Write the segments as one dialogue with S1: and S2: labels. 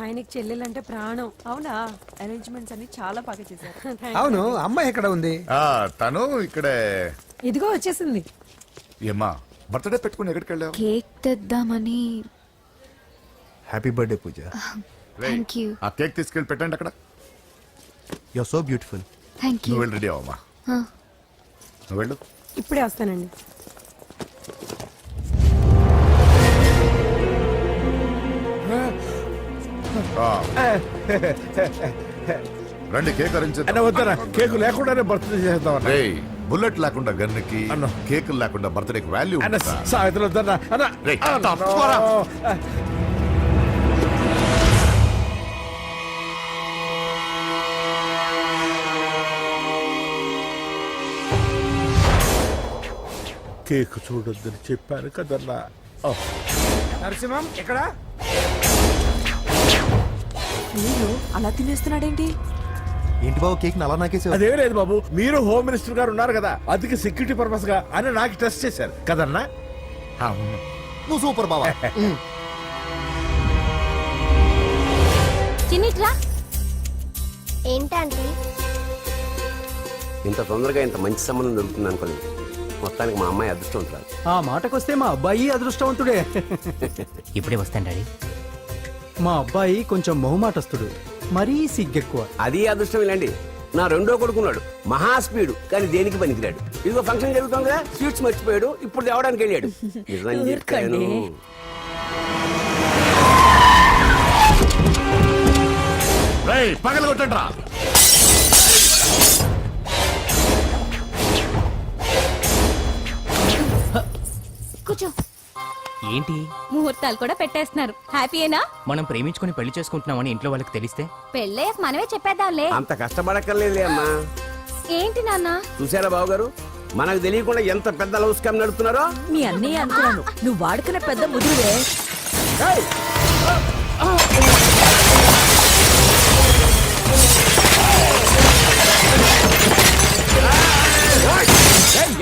S1: ఆయనకి చెల్లెలంటే ప్రాణం. అవునా? అరేంజ్మెంట్స్ అన్ని చాలా బాగా చేశారు.
S2: అవును, అమ్మాయి ఎక్కడ ఉంది?
S3: తను ఇక్కడే.
S1: ఇదిగో వచ్చేసింది.
S3: ఏమ్మా బర్త్డే పెట్టుకుని ఎక్కడికి వెళ్ళావు?
S4: కేక్ తెద్దామని.
S2: Happy birthday Pooja.
S4: Thank you.
S3: ఆ కేక్ తీసుకెళ్ళి పెట్టండి అక్కడ.
S2: You are so beautiful.
S4: Thank you.
S3: నువ్వు వెళ్ళి రెడీ అవమ్మా. నువ్వు వెళ్ళు.
S1: ఇప్పుడే వస్తానండి.
S3: రండి కేక్ అరేంజ్
S2: వద్దరా, కేకు లేకుండానే బర్త్డే చేద్దాం.
S3: బుల్లెట్ లేకుండా గన్నుకి, కేక్ లేకుండా బర్త్డేకి వాల్యూ.
S2: సాయంత్రం వద్దరా. కేక్ చూడొద్దని చెప్పాను కదన్నా. నరసింహం ఎక్కడ?
S4: అలా తినేస్తున్నాడేంటి?
S2: ఏంటి బాబు కేక్ అలా నాకేసి? అదే లేదు బాబు, మీరు హోమ్ మినిస్టర్ గారు ఉన్నారు కదా, అందుకే సెక్యూరిటీ పర్పస్ గా అని నాకు టెస్ట్ చేశారు కదన్నా.
S3: నువ్వు సూపర్ బాబా.
S4: చిన్నిట్రా.
S5: ఏంటంటే
S6: ఇంత తొందరగా ఇంత మంచి సంబంధం దొరుకుతుంది అనుకోలేదు. మొత్తానికి మా అమ్మాయి అదృష్టవంతురాలు.
S7: ఆ మాటకొస్తే మా అబ్బాయి అదృష్టవంతుడే.
S8: ఇప్పుడే వస్తాను డాడీ.
S7: మా అబ్బాయి కొంచెం మొహమాటస్తుడు, మరీ సిగ్గెక్కువ.
S6: అది అదృష్టం ఇలాండి. నా రెండో కొడుకున్నాడు, మహా స్పీడు, కానీ దేనికి పనికిరాడు. ఇదిగో ఫంక్షన్ జరుగుతుంది కదా, స్వీట్స్ మర్చిపోయాడు, ఇప్పుడు తేవడానికి వెళ్ళాడు. నిజం చెప్పాను.
S3: పగల కొట్టండి రా.
S4: కూర్చో.
S8: ఏంటి
S4: ముహూర్తాలు కూడా పెట్టేస్తున్నారు. హ్యాపీయేనా?
S8: మనం ప్రేమించుకుని పెళ్లి చేసుకుంటున్నామని ఇంట్లో వాళ్ళకి తెలిస్తే
S4: పెళ్ళయ్యాక మనమే చెప్పేద్దాంలే.
S6: అంత కష్టపడక్కర్లేదులే అమ్మా.
S4: ఏంటి నాన్న?
S6: చూసారా బాబు గారు, మనకు తెలియకుండా ఎంత పెద్ద లవ్ స్కామ్ నడుపుతున్నారో.
S4: మీ అన్నయ్య అనుకున్నాను, నువ్వు వాడుకునే పెద్ద ముదురువే.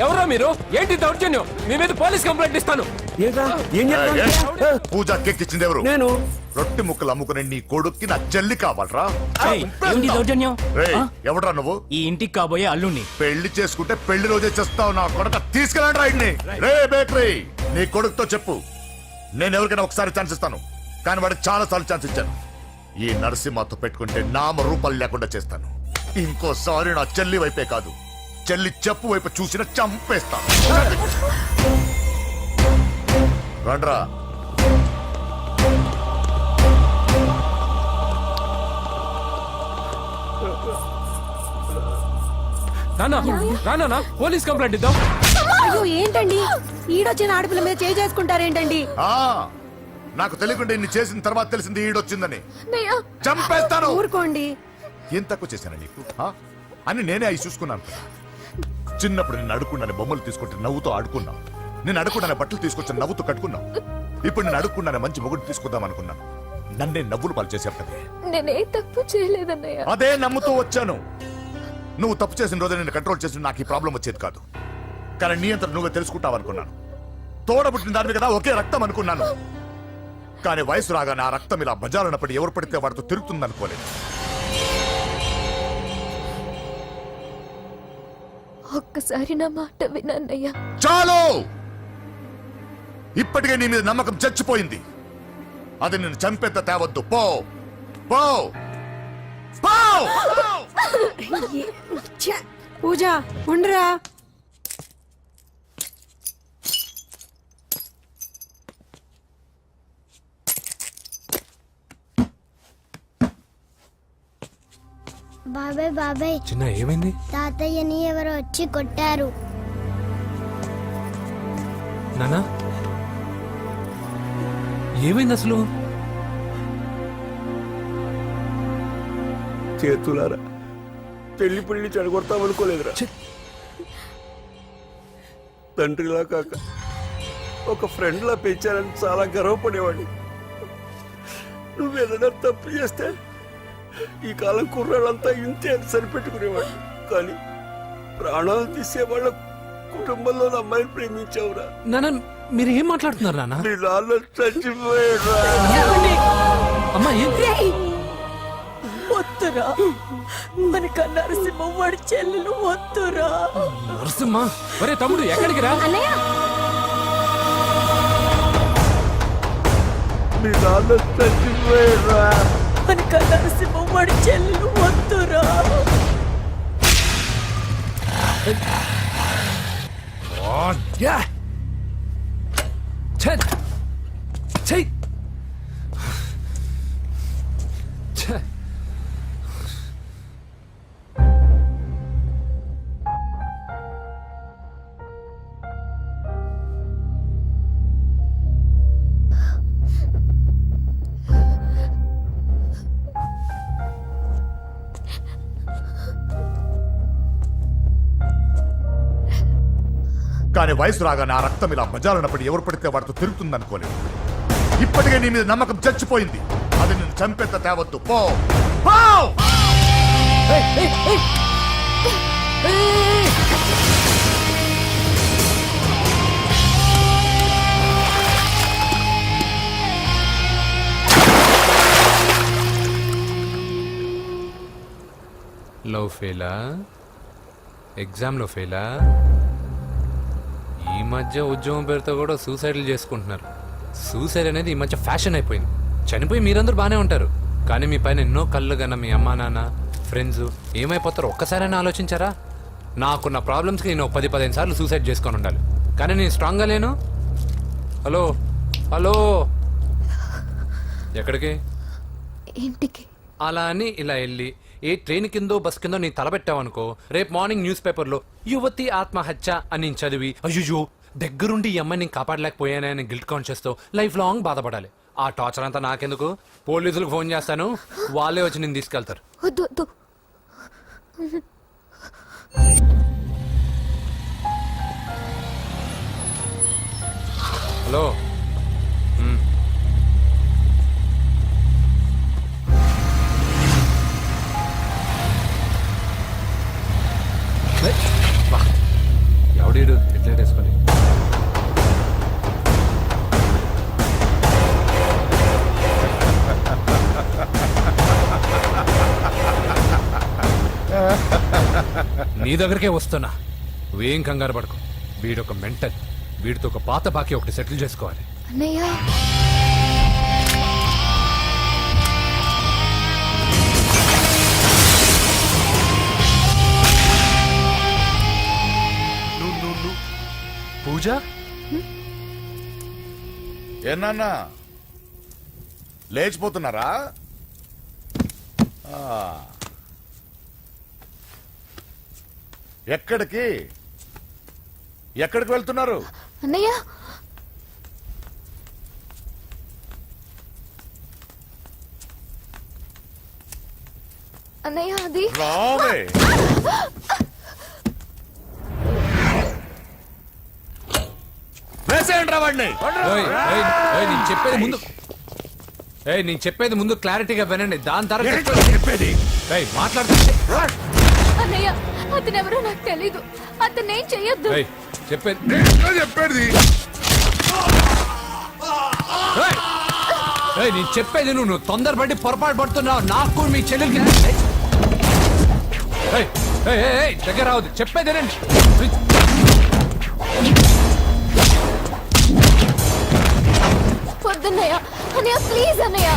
S9: ఎవరో మీరు? ఏంటి దౌర్జన్యం? మీ మీద పోలీస్ కంప్లైంట్ ఇస్తాను.
S3: పూజ కేక్ ఇచ్చింది ఎవరు?
S6: నేను.
S3: రొట్టె ముక్కలు అమ్ముకునే నీ కొడుక్కి నా చెల్లి కావాలరా?
S8: ఏంటి దౌర్జన్యం?
S3: ఎవడరా నువ్వు?
S8: ఈ ఇంటికి కాబోయే అల్లుణ్ణి.
S3: పెళ్లి చేసుకుంటే పెళ్లి రోజే చేస్తావు నా కొడుక. తీసుకెళ్ళండి రాయిడ్ని. రే బేకరీ, నీ కొడుకుతో చెప్పు, నేను ఎవరికైనా ఒకసారి ఛాన్స్ ఇస్తాను, కానీ వాడికి చాలా సార్లు ఛాన్స్ ఇచ్చాను. ఈ నరసింహతో పెట్టుకుంటే నామ రూపాలు లేకుండా చేస్తాను. ఇంకోసారి నా చెల్లి వైపే కాదు, చెల్లి చెప్పు వైపు చూసిన చంపేస్తాను. రండ్రా.
S9: నానా పోలీస్ కంప్లైంట్ ఇద్దాం.
S1: అయ్యో ఏంటండి, ఈడొచ్చిన ఆడపిల్ల మీద చేయి చేసుకుంటారేంటండి?
S3: నాకు తెలియకుండా ఇన్ని చేసిన తర్వాత తెలిసింది ఈడొచ్చిందని. చంపేస్తాను.
S1: ఊరుకోండి.
S3: ఏం తక్కువ చేశాను నీకు? అని నేనే అవి చూసుకున్నాను. చిన్నప్పుడు నేను అడుక్కున్నాను బొమ్మలు తీసుకుంటే నవ్వుతో ఆడుకున్నావు. నేను అడుక్కున్నాను బట్టలు తీసుకొచ్చి నవ్వుతూ కట్టుకున్నావు. ఇప్పుడు నేను అడుక్కున్నాను మంచి మొగుడు తీసుకుందాం అనుకున్నాను. నన్నే నవ్వులు పాలు చేశారు కదే.
S4: నేనే తప్పు చేయలేదన్నయ్య.
S3: అదే నమ్ముతూ వచ్చాను. నువ్వు తప్పు చేసిన రోజు నేను కంట్రోల్ చేసిన నాకు ఈ ప్రాబ్లం వచ్చేది కాదు. కానీ నీ అంతా నువ్వే తెలుసుకుంటావు అనుకున్నాను. తోడబుట్టిన దాని కదా ఒకే రక్తం అనుకున్నాను. కానీ వయసు రాగానే ఆ రక్తం ఇలా బజారున్నప్పుడు ఎవరు పడితే వాడితో తిరుగుతుంది అనుకోలేదు.
S4: ఒక్కసారి నా మాట వినన్నయ్య.
S3: చాలు, ఇప్పటికే నీ మీద నమ్మకం చచ్చిపోయింది. అది నిన్ను చంపేంత తేవద్దు. పో పో పో.
S1: పూజ ఉండరా.
S5: బాబాయ్ బాబాయ్,
S9: చిన్న ఏమైంది?
S5: తాతయ్యని ఎవరో వచ్చి కొట్టారు.
S9: నానా ఏమైంది అసలు?
S6: చేతులారా పెళ్లి పెళ్లి చెడగొడతామనుకోలేదురా. తండ్రిలా కాక ఒక ఫ్రెండ్లా పెంచారని చాలా గర్వపడేవాడిని. నువ్వేదైనా తప్పు చేస్తే ఈ కాలం కుర్రాళ్ళంతా ఇంతే అని సరిపెట్టుకునేవాడు. కానీ ప్రాణాలు తీసే వాళ్ళ కుటుంబంలో అమ్మాయిని ప్రేమించావురా.
S9: నాన్న మీరు ఏం మాట్లాడుతున్నారు నాన్న?
S6: నీ నాన్న చచ్చిపోయాడు.
S9: అమ్మా
S4: వద్దురా మన కన్నారసింహ వాడి చెల్లెలు వద్దురా.
S9: నరసింహ ఒరే తమ్ముడు ఎక్కడికి రా?
S4: అన్నయ్య
S6: మీ నాన్న చచ్చిపోయారా?
S4: మన కన్నారసింహ వాడి చెల్లెలు వద్దురా.
S3: కానీ వయసు రాగానే ఆ రక్తం ఇలా బజారున్నప్పుడు ఎవరు పడితే వాడితో తిరుగుతుంది అనుకోలేదు. ఇప్పటికే నీ మీద నమ్మకం చచ్చిపోయింది. అది నిన్ను చంపేంత తేవద్దు. పో పో!
S9: లవ్ ఫెయిలా? ఎగ్జామ్లో ఫెయిలా? ఈ మధ్య ఉద్యోగం పేరుతో కూడా సూసైడ్లు చేసుకుంటున్నారు. సూసైడ్ అనేది ఈ మధ్య ఫ్యాషన్ అయిపోయింది. చనిపోయి మీరందరూ బాగానే ఉంటారు, కానీ మీ పైన ఎన్నో కళ్ళు కన్నా మీ అమ్మా నాన్న ఫ్రెండ్స్ ఏమైపోతారో ఒక్కసారైనా ఆలోచించారా? నాకున్న ప్రాబ్లమ్స్కి నేను 10-15 సార్లు సూసైడ్ చేసుకొని ఉండాలి, కానీ నేను స్ట్రాంగ్గా లేను. హలో హలో, ఎక్కడికి?
S4: ఇంటికి.
S9: అలా అని ఇలా వెళ్ళి ఏ ట్రైన్ కిందో బస్ కిందో నీ తలబెట్టావనుకో, రేపు మార్నింగ్ న్యూస్ పేపర్లో యువతి ఆత్మహత్య అని నేను చదివి అయ్యో దగ్గరుండి ఈ అమ్మాయిని నేను కాపాడలేకపోయానని గిల్ట్ కాన్షియస్ తో లైఫ్ లాంగ్ బాధపడాలి. ఆ టార్చర్ అంతా నాకెందుకు? పోలీసులకు ఫోన్ చేస్తాను, వాళ్ళే వచ్చి నేను తీసుకెళ్తారు.
S4: వద్దు వద్దు.
S9: హలో ఎవడీడు ఎట్లా వేసుకొని నీ దగ్గరికే వస్తున్నా. నువ్వేం కంగారు పడుకో. వీడొక మెంటల్. వీడితో ఒక పాత బాకీ ఒకటి సెటిల్ చేసుకోవాలి.
S4: అన్నయ్య
S9: పూజ
S3: ఏనా లేచిపోతున్నారా? ఎక్కడికి ఎక్కడికి వెళ్తున్నారు?
S4: అన్నయ్య అన్నయ్య అది
S3: రావే. వేసేయండి వాడిని.
S9: నేను చెప్పేది ముందు క్లారిటీగా వినండి, దాని తర్వాత
S3: చెప్పేది
S9: మాట్లాడుతుంటే
S4: అన్నయ్య అతనెవరో నాకు తెలీదు. అతనేం చెయ్యొద్దు.
S9: చెప్పేది
S3: చెప్పేది
S9: నేను చెప్పేది నువ్వు తొందరపడి పొరపాటు పడుతున్నావు. నాకు మీ చెల్లెలకి దగ్గర రావద్దు. చెప్పేదేనండి.
S4: వద్దన్నయ్య. అన్నయ్య ప్లీజ్ అన్నయ్య.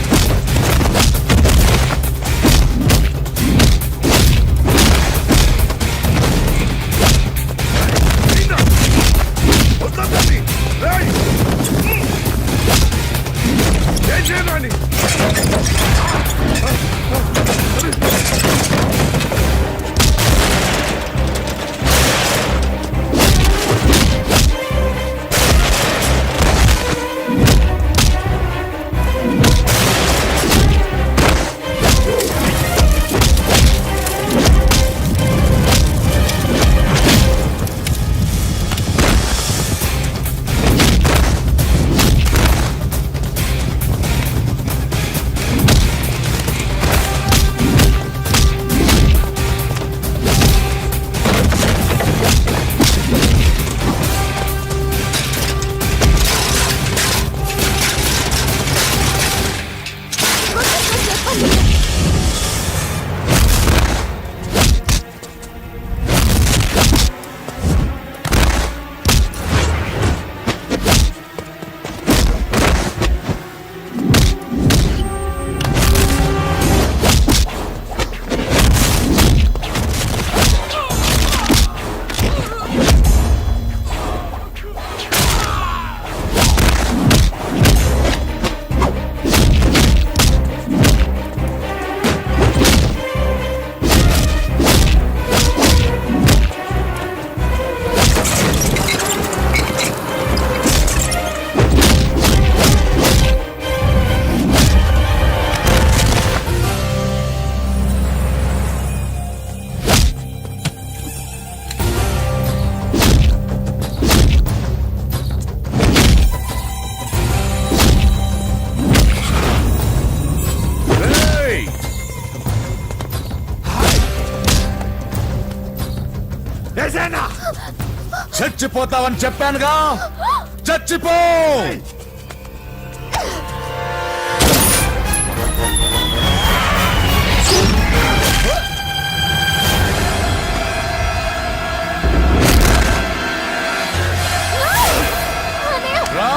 S3: చచ్చిపోతావని చెప్పానుగా, చచ్చిపో. రా.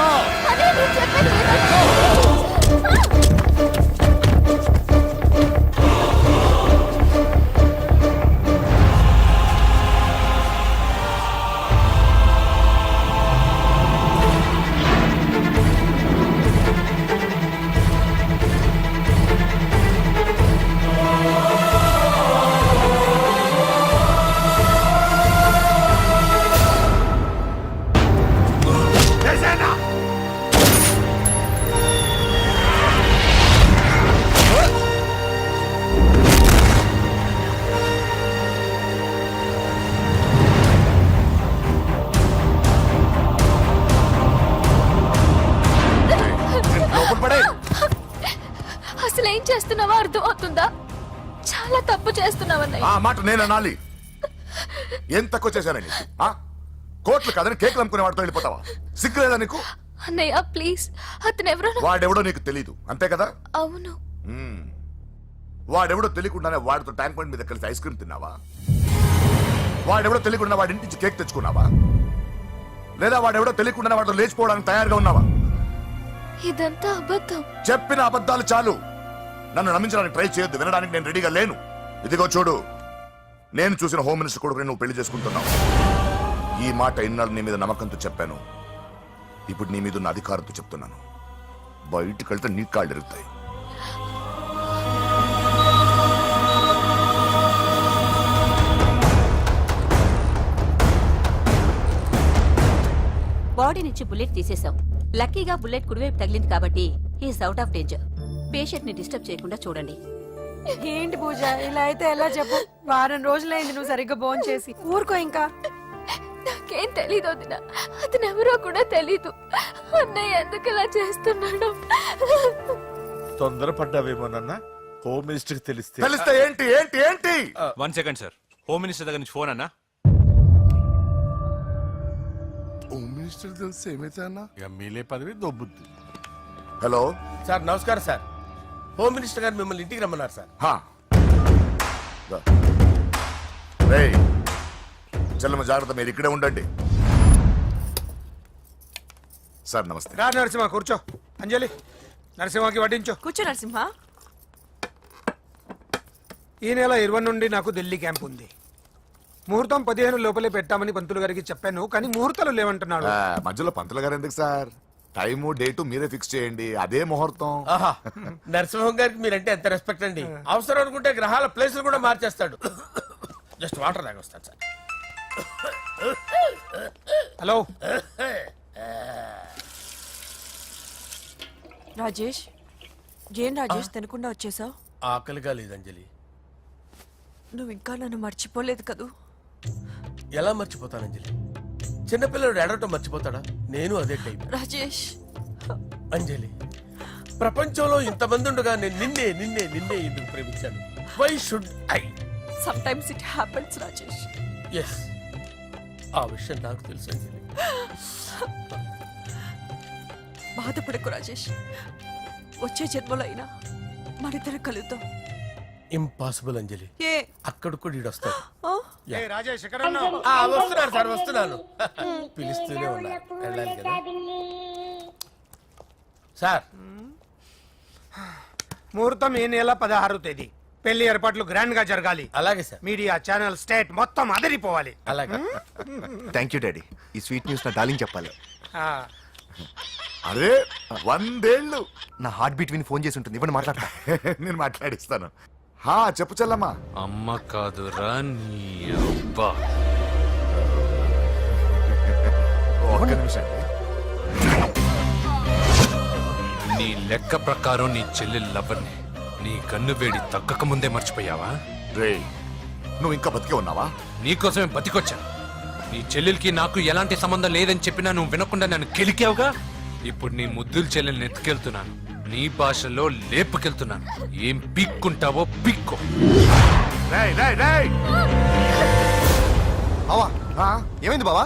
S3: లోపల పడే.
S4: అసలు ఏం చేస్తున్నావో అర్థం అవుతుందా? చాలా తప్పు చేస్తున్నావన్నయ్య.
S3: ఆ మాట నేను అనాలి. ఏం తక్కువ చేశానండి? కోట్లు కాదని కేకులు అమ్ముకునే వాడితో వెళ్ళిపోతావా? సిగ్గులేదా నీకు?
S4: అన్నయ్య ప్లీజ్, అతను ఎవరో
S3: వాడెవడో నీకు తెలీదు అంతే కదా?
S4: అవును.
S3: వాడెవడో తెలియకుండానే వాడితో ట్యాంక్ బండ్ మీద కలిసి ఐస్ క్రీమ్ తిన్నావా? వాడెవడో తెలియకుండా వాడి ఇంటి నుంచి కేక్ తెచ్చుకున్నావా? లేదా వాడెవడో తెలియకుండానే వాడితో లేచిపోవడానికి తయారుగా ఉన్నావా?
S4: ఇదంతా అబద్ధం.
S3: చెప్పిన అబద్ధాలు చాలు. నన్ను నమ్మించడానికి ట్రై చేయొద్దు. వినడానికి నేను రెడీగా లేను. ఇదిగో చూడు, నేను చూసిన హోమ్ మినిస్టర్ కొడుకుని నువ్వు పెళ్లి చేసుకుంటున్నావు. ఈ మాట ఇన్నాళ్ళు నీ మీద నమ్మకంతో చెప్పాను. ఇప్పుడు నీ మీద ఉన్న అధికారంతో చెప్తున్నాను. బయటికి వెళ్తే నీ కాళ్ళు ఎరుగుతాయి.
S4: బాడీ నుంచి బుల్లెట్ తీసేశాం. లక్కీగా బుల్లెట్ కుడివైపు తగిలింది కాబట్టి he's out of danger. Patient ని డిస్టర్బ్ చేయకుండా చూడండి.
S1: ఏంటి పూజ, ఇలా అయితే ఎలా చెప్పు? వారం రోజులైంది నువ్వు సరిగ్గా భోంచేసి చేసి. ఊరుకో ఇంకా.
S4: నాకేం తెలీదు వదిన, అతను ఎవరో కూడా తెలీదు. అన్నయ్య ఎందుకు ఇలా చేస్తున్నాడు?
S2: తొందరపడ్డావేమోనన్నా. హోమ్ మినిస్టర్ తెలిస్తే
S3: తెలిస్తే ఏంటి ఏంటి ఏంటి?
S10: 1 సెకండ్ సార్, హోమ్ మినిస్టర్ దగ్గర నుంచి ఫోన్ అన్నా.
S3: హోమ్ మినిస్టర్ తెలిస్తే ఏమైతే అన్నా?
S2: ఎమ్మెల్యే పదవి దొబ్బుద్ది.
S3: హలో
S6: సార్ నమస్కారం సార్. హోమ్ మినిస్టర్ గారు మిమ్మల్ని ఇంటికి రమ్మన్నారు సార్.
S3: చెల్లమ్మ జాగ్రత్త, మీరు ఇక్కడే ఉండండి. సార్ నమస్తే.
S6: రా నరసింహ కూర్చో. అంజలి నరసింహకి వడ్డించు.
S1: కూర్చో నరసింహ.
S6: ఈ నెల 20 నుండి నాకు ఢిల్లీ క్యాంప్ ఉంది. ముహూర్తం 15 లోపలే పెట్టామని పంతులు గారికి చెప్పాను, కానీ ముహూర్తాలు లేవంటున్నాడు.
S3: మధ్యలో పంతులు గారు ఎందుకు సార్? టైము డేటు మీరే ఫిక్స్ చేయండి, అదే ముహూర్తం.
S6: నరసింహం గారికి మీరంటే ఎంత రెస్పెక్ట్ అండి. అవసరం అనుకుంటే గ్రహాల ప్లేసులు కూడా మార్చేస్తాడు. జస్ట్ వాటర్ తాగొస్తాడు సార్. హలో
S1: రాజేష్, ఏం రాజేష్ తినకుండా వచ్చేసావు?
S6: ఆకలిగా లేదు అంజలి.
S1: నువ్వు ఇంకా నన్ను మర్చిపోలేదు కదూ?
S6: ఎలా మర్చిపోతాను అంజలి? చిన్నపిల్లడు ఏడవటం మర్చిపోతాడా? నేను అదే టైప్.
S1: రాజేష్
S6: అంజలి, ప్రపంచంలో ఇంతమంది ఉండగా నేను నిన్నే నిన్నే నిన్నే ఎందుకు ప్రేమించాను? Why should I?
S1: Sometimes it happens Rajesh.
S6: Yes, ఆ విషయం నాకు తెలుసు అంజలి.
S1: బాధపడకు రాజేష్, వచ్చే జన్మలో అయినా మనిద్దరం కలుద్దాం.
S6: ఇంపాసిబుల్ అంజలి.
S1: ఏ
S6: అక్కడ కూడా ఈడు వస్తాడు.
S1: ఆ?
S6: రాజేష్ వస్తున్నాను సార్, వస్తున్నాను. పిలుస్తూనే ఉన్నారు, వెళ్ళాలి కదా సార్. ముహూర్తం ఈ నెల 16వ తేదీ. పెళ్లి ఏర్పాట్లు గ్రాండ్ గా జరగాలి. అలాగే సార్. మీడియా ఛానల్ స్టేట్ మొత్తం అదిరిపోవాలి. అలాగే.
S11: Thank you daddy. ఈ స్వీట్ న్యూస్ నా డార్లింగ్ చెప్పాలి.
S3: అరే 100 ఏళ్ళు.
S11: నా హార్ట్ బీట్ విని ఫోన్ చేసి ఉంటుంది, ఇవ్వండి మాట్లాడతా.
S3: నేను మాట్లాడిస్తాను. చెప్పు చెల్లమ్మా.
S9: అమ్మ కాదురా నీ అబ్బా.
S3: ఒక్క నిమిషం.
S9: నీ లెక్క ప్రకారం నీ చెల్లి లవ్వర్ని నీ కన్ను వేడి తగ్గక ముందే మర్చిపోయావా?
S3: రే, నువ్వు ఇంకా బతికే ఉన్నావా?
S9: నీకోసమే బతికొచ్చా. నీ చెల్లెలకి నాకు ఎలాంటి సంబంధం లేదని చెప్పినా నువ్వు వినకుండా నన్ను కెలికావుగా. ఇప్పుడు నీ ముద్దుల చెల్లెల్ని ఎత్తుకెళ్తున్నాను, నీ భాషలో లేపుకెళ్తున్నాను. ఏం పీక్కుంటావో పీక్కో.
S3: రేయ్ రేయ్ రేయ్,
S11: బావా
S3: ఆ?
S11: ఏమైంది బావా?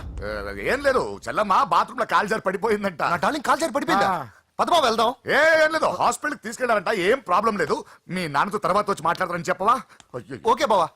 S3: ఏం లేదు చెల్లమ్మ బాత్రూమ్ లో కాలు జారి పడిపోయిందంట.
S11: నా డార్లింగ్ కాల్ చేరి పడిపోయిందా?
S3: ఆ.
S11: పద బావ వెళ్దాం.
S3: ఏం లేదు హాస్పిటల్కి తీసుకెళ్లారంట. ఏం ప్రాబ్లం లేదు. మీ నాన్నతో తర్వాత వచ్చి మాట్లాడతారని చెప్పవా? అయ్యో.
S11: ఓకే బావా.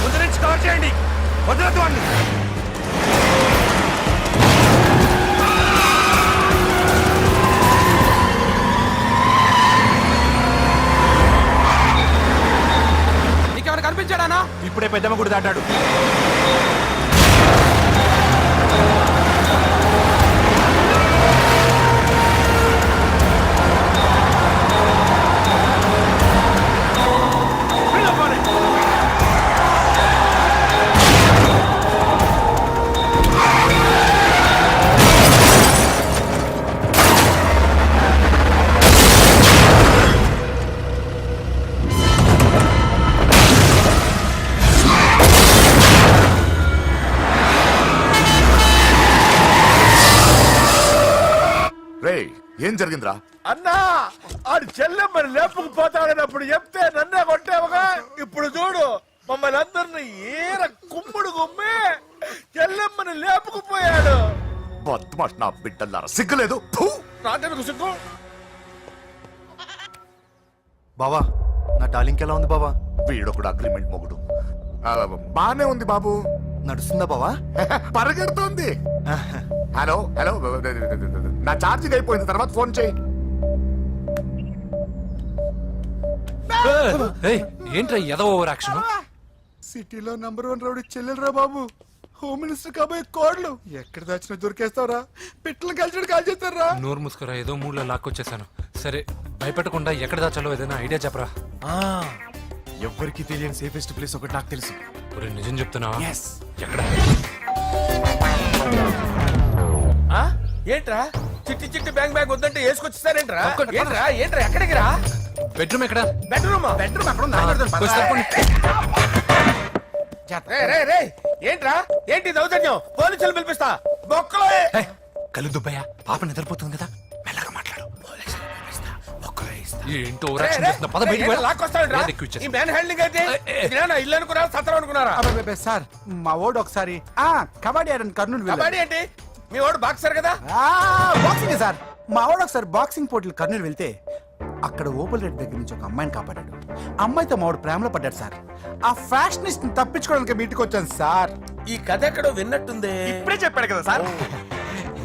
S10: ముందు నుంచి కవర్ చేయండి, వదలొద్దు వాడిని.
S6: నీకేమైనా కనిపించాడానా?
S10: ఇప్పుడే పెద్దమ్మ గుడి దాటాడు.
S3: రేయ్ ఏం జరిగిందిరా?
S2: అన్నా ఆడు చెల్లెమ్మని లేపుకుపోతాడనప్పుడు చెప్తే నన్నే కొట్టావుగా. ఇప్పుడు చూడు మమ్మల్ని అందరిని ఏర కుమ్ముడు కుమ్మి చెల్లెమ్మని లేపుకుపోయాడు.
S3: బద్మాష్ నా బిడ్డల్లారా, సిగ్గులేదు. ఫు!
S2: నాకెందుకు సిగ్గు?
S11: బావా నా డార్లింగ్ ఎలా ఉంది బావా?
S3: వీడొకడు అగ్రిమెంట్ మొగుడు. బానే ఉంది బాబు.
S11: నడుస్తుందా బావా?
S3: పరిగెడుతోంది. హలో హలో, నా ఛార్జింగ్ అయిపోయింది, తర్వాత ఫోన్ చేయి.
S9: ఏయ్, ఏంట్రా ఎదవ ఓవర్ యాక్షన్?
S11: సిటీలో నంబర్ 1 రౌడీ చెల్లెలరా బాబు. హోమ్ మినిస్టర్ కాబోయే కోడ్లు ఎక్కడ దాచినా దొరికేస్తావరా? పిట్టలు కలిసి కాల్ చేస్తారా?
S9: నోరు ముసుకురా, ఏదో మూడ్లో లాక్కొచ్చేసాను. సరే భయపెట్టకుండా ఎక్కడ దాచాలో ఏదైనా ఐడియా చెప్పరా.
S11: ఎవ్వరికి తెలియని సేఫెస్ట్ ప్లేస్ ఒకటి నాకు తెలుసు.
S9: ఒరే, నిజం చెప్తున్నావా? ఎక్కడ?
S2: ఏంట్రా చిట్టి చిట్టి బ్యాంగ్ బ్యాగ్ వద్దంటే వేసుకొచ్చిస్తారేంట్రా? ఏంట్రా ఏంట్రా ఎక్కడికి రా?
S9: బెడ్రూమ్ ఎక్కడ?
S2: బెడ్రూమ్ అక్కడ ఉందా?
S9: కొంచెం తప్పండి.
S2: ఏంట్రా ఏంటి దౌర్జన్యం? పోలీసులు పిలిపిస్తా. బొక్కలో
S9: ఏయ్, కళ్ళు దుబ్బయ్యా, పాప నిద్రపోతుంది కదా, మెల్లగా మాట్లాడు. ఏంటో ఓవర్ యాక్షన్ చేస్తున్నా, పద బయటికి వెళ్ళు.
S2: లాక్కొస్తాడు.
S9: ఏది ఎక్కువ ఇచ్చేస్తా.
S2: ఈ మ్యాన్ హ్యాండ్లింగ్ అయితే ఇదేనా ఇల్లు అనుకున్నారా, సత్రం అనుకున్నారా?
S7: సార్ మా ఓడు ఒకసారి కబడ్డీ ఆడని కర్నూలు
S2: కబడ్డీ ఏంటి? మీ వాడు బాక్సర్ కదా?
S7: Boxing sir. మా వాడు ఒకసారి బాక్సింగ్ పోటీలు కర్నూలు వెళ్తే అక్కడ ఓపెల్ రెడ్డి దగ్గర నుంచి ఒక అమ్మాయిని కాపాడాడు. అమ్మాయితో మా వాడు ప్రేమలో పడ్డాడు సార్. ఆ ఫ్యాషనిస్ట్ తప్పించుకోవడానికి మీటికి వచ్చాను సార్.
S2: ఈ కథ ఎక్కడో విన్నట్టుంది.
S11: ఇప్పుడే చెప్పాడు కదా సార్.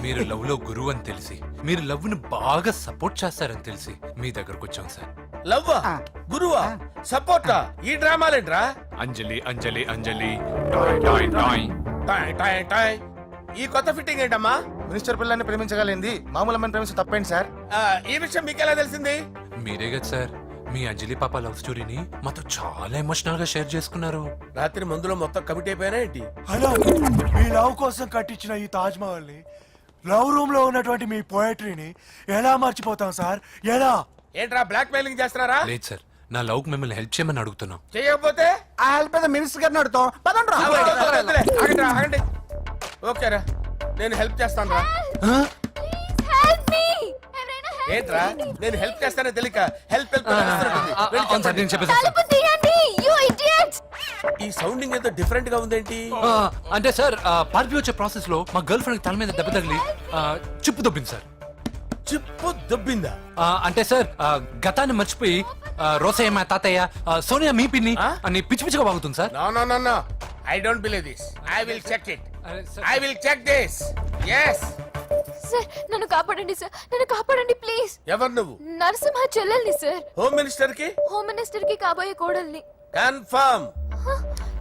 S9: మీరు లవ్ లో గురువు అని తెలిసి, మీరు లవ్ ను బాగా సపోర్ట్ చేస్తారని తెలిసి మీ దగ్గరకు వచ్చాం సార్.
S2: లవ్వా గురువా సపోర్టా? ఈ డ్రామాలేంట్రా?
S9: అంజలి అంజలి అంజలి టాయ్ టాయ్ టాయ్.
S2: టాయ్ టాయ్ టాయ్. ఈ కొత్త ఫిట్టింగ్ ఏంటమ్మా?
S11: మినిస్టర్ పిల్లల్ని ప్రేమించగలిగింది మామూలు అమ్మని ప్రేమించడం తప్పేంటి సార్?
S2: ఈ విషయం మీకెలా తెలిసింది?
S9: మీరే కదా సార్ మీ అంజలి పాప లవ్ స్టోరీని మాతో చాలా ఎమోషనల్ గా షేర్ చేసుకున్నారు.
S2: రాత్రి మందులో మొత్తం కమిటీ అయిపోయినా ఏంటి?
S12: హలో, మీ లవ్ కోసం కట్టించిన ఈ తాజ్ మహల్ ని, లవ్ రూమ్ లో ఉన్నటువంటి మీ పోయట్రీని ఎలా మర్చిపోతాం సార్? ఎలా?
S2: ఏంట్రా బ్లాక్ మెయిలింగ్ చేస్తున్నారా?
S9: లేదు సార్, నా లవ్ మిమ్మల్ని హెల్ప్ చేయమని అడుగుతున్నాం.
S2: చేయకపోతే
S7: ఆ హెల్ప్ ఏదో మినిస్టర్ గారిని అడుగుతాం. పదండి రా.
S2: వద్దులే, ఆగండి రా, ఆగండి. ఓకేరా, నేను హెల్ప్ చేస్తాను రా. ఏంట్రా నేను హెల్ప్ చేస్తానో తెలియక హెల్ప్ హెల్ప్
S9: అవును సార్, నేను చెప్పేసి
S2: ఈ సౌండింగ్ ఏదో డిఫరెంట్ గా ఉందేంటి?
S9: అంటే సార్ పార్టీ వచ్చే ప్రాసెస్ లో మా గర్ల్ ఫ్రెండ్ తల మీద దెబ్బ తగిలి చిప్పు దొబ్బింది సార్.
S2: చిప్పు దొబ్బిందా?
S9: అంటే సార్ గతాన్ని మర్చిపోయి రోసయ్య మా తాతయ్య సోనియా మీ పిన్ని అని పిచ్చి పిచ్చిగా వాగుతుంది sir.
S2: No I don't believe this. I will check it. I will check this. yes
S1: sir నన్ను కాపాడండి సార్, నన్ను కాపాడండి ప్లీజ్.
S2: ఎవరు నువ్వు?
S1: నరసింహ చెల్లెల్ని సార్,
S2: హోమ్ మినిస్టర్ కి
S1: హోమ్ మినిస్టర్ కి కాబోయే కోడల్ని.
S2: కన్ఫర్మ్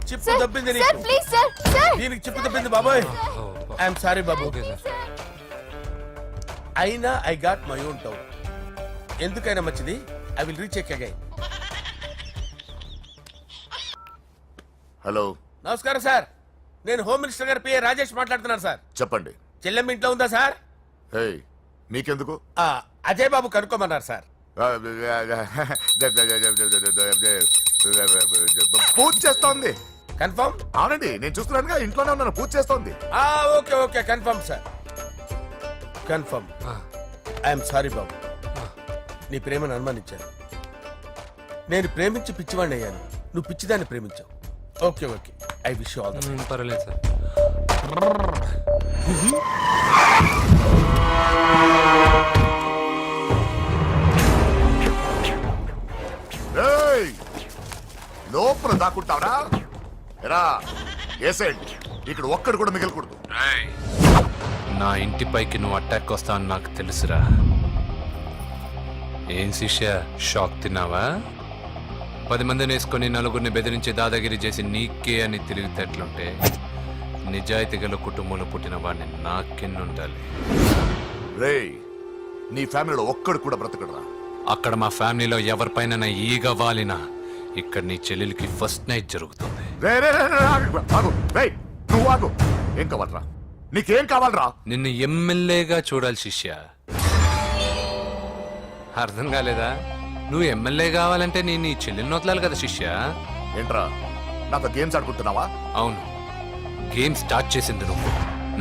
S2: చిప్పు దొబ్బింది
S1: సార్
S2: నీకు.
S1: ప్లీజ్ సార్, సార్
S2: దీనికి చిప్పు దొబ్బింది బాబోయ్. ఐఎమ్ సారీ బాబు. అయినా I got my own town. ఎందుకైనా మంచిది I will recheck again.
S3: Hello,
S2: నమస్కారం సార్, నేను హోమ్ మినిస్టర్ గారి పిఏ రాజేష్ మాట్లాడుతున్నాను సార్.
S3: చెప్పండి.
S2: చెల్లెమ్మ ఇంట్లో ఉందా సార్?
S3: హే, మీకెందుకు?
S2: అజయ్ బాబు కనుక్కోమన్నారు సార్.
S3: పూజ చేస్తోంది.
S2: కన్ఫర్మ్?
S3: అవునండి, నేను చూస్తున్నానుగా, ఇంట్లోనే ఉన్నాను, పూజ చేస్తోంది.
S2: Okay okay confirm sir, confirm. I'm sorry బాబు, నీ ప్రేమను అనుమానించాను. నేను ప్రేమించి పిచ్చివాడిని అయ్యాను, నువ్వు పిచ్చిదాన్ని ప్రేమించావు. Okay okay, I wish all the best.
S9: పర్వాలేదు సార్.
S3: ఏయ్, లోపల దాక్కుంటావరా? ఎరా ఏసెంట్, ఇక్కడ ఒక్కడు కూడా మిగలకూడదు.
S9: నా ఇంటిపైకి నువ్వు అటాక్ వస్తా అని నాకు తెలుసురా. ఏం శిష్య, షాక్ తిన్నావా? 10 మందిని వేసుకొని నలుగురిని బెదిరించి దాదాగిరి చేసి నీకే అని తిరిగితేట్లుంటే నిజాయితీ గల కుటుంబంలో పుట్టిన వాడిని నాకెన్నుండాలి.
S3: రేయ్, నీ ఫ్యామిలీలో ఒక్కడు కూడా బ్రతకడరా?
S9: అక్కడ మా ఫ్యామిలీలో ఎవరిపైన ఈగ వాలినా ఇక్కడ నీ చెల్లెలికి ఫస్ట్ నైట్ జరుగుతుంది.
S3: నువ్వు ఆగు. ఏం కావాలరా? నీకేం కావాలరా?
S9: నిన్ను ఎమ్మెల్యేగా చూడాలి శిష్య. అర్థం కాలేదా? నువ్వు ఎమ్మెల్యే కావాలంటే నేను నీ చెల్లెల్ని వదలాలి కదా శిష్య.
S3: ఏంట్రా, నాతో గేమ్స్ ఆడుకుంటున్నావా?
S9: అవును, గేమ్ స్టార్ట్ చేసింది నువ్వు.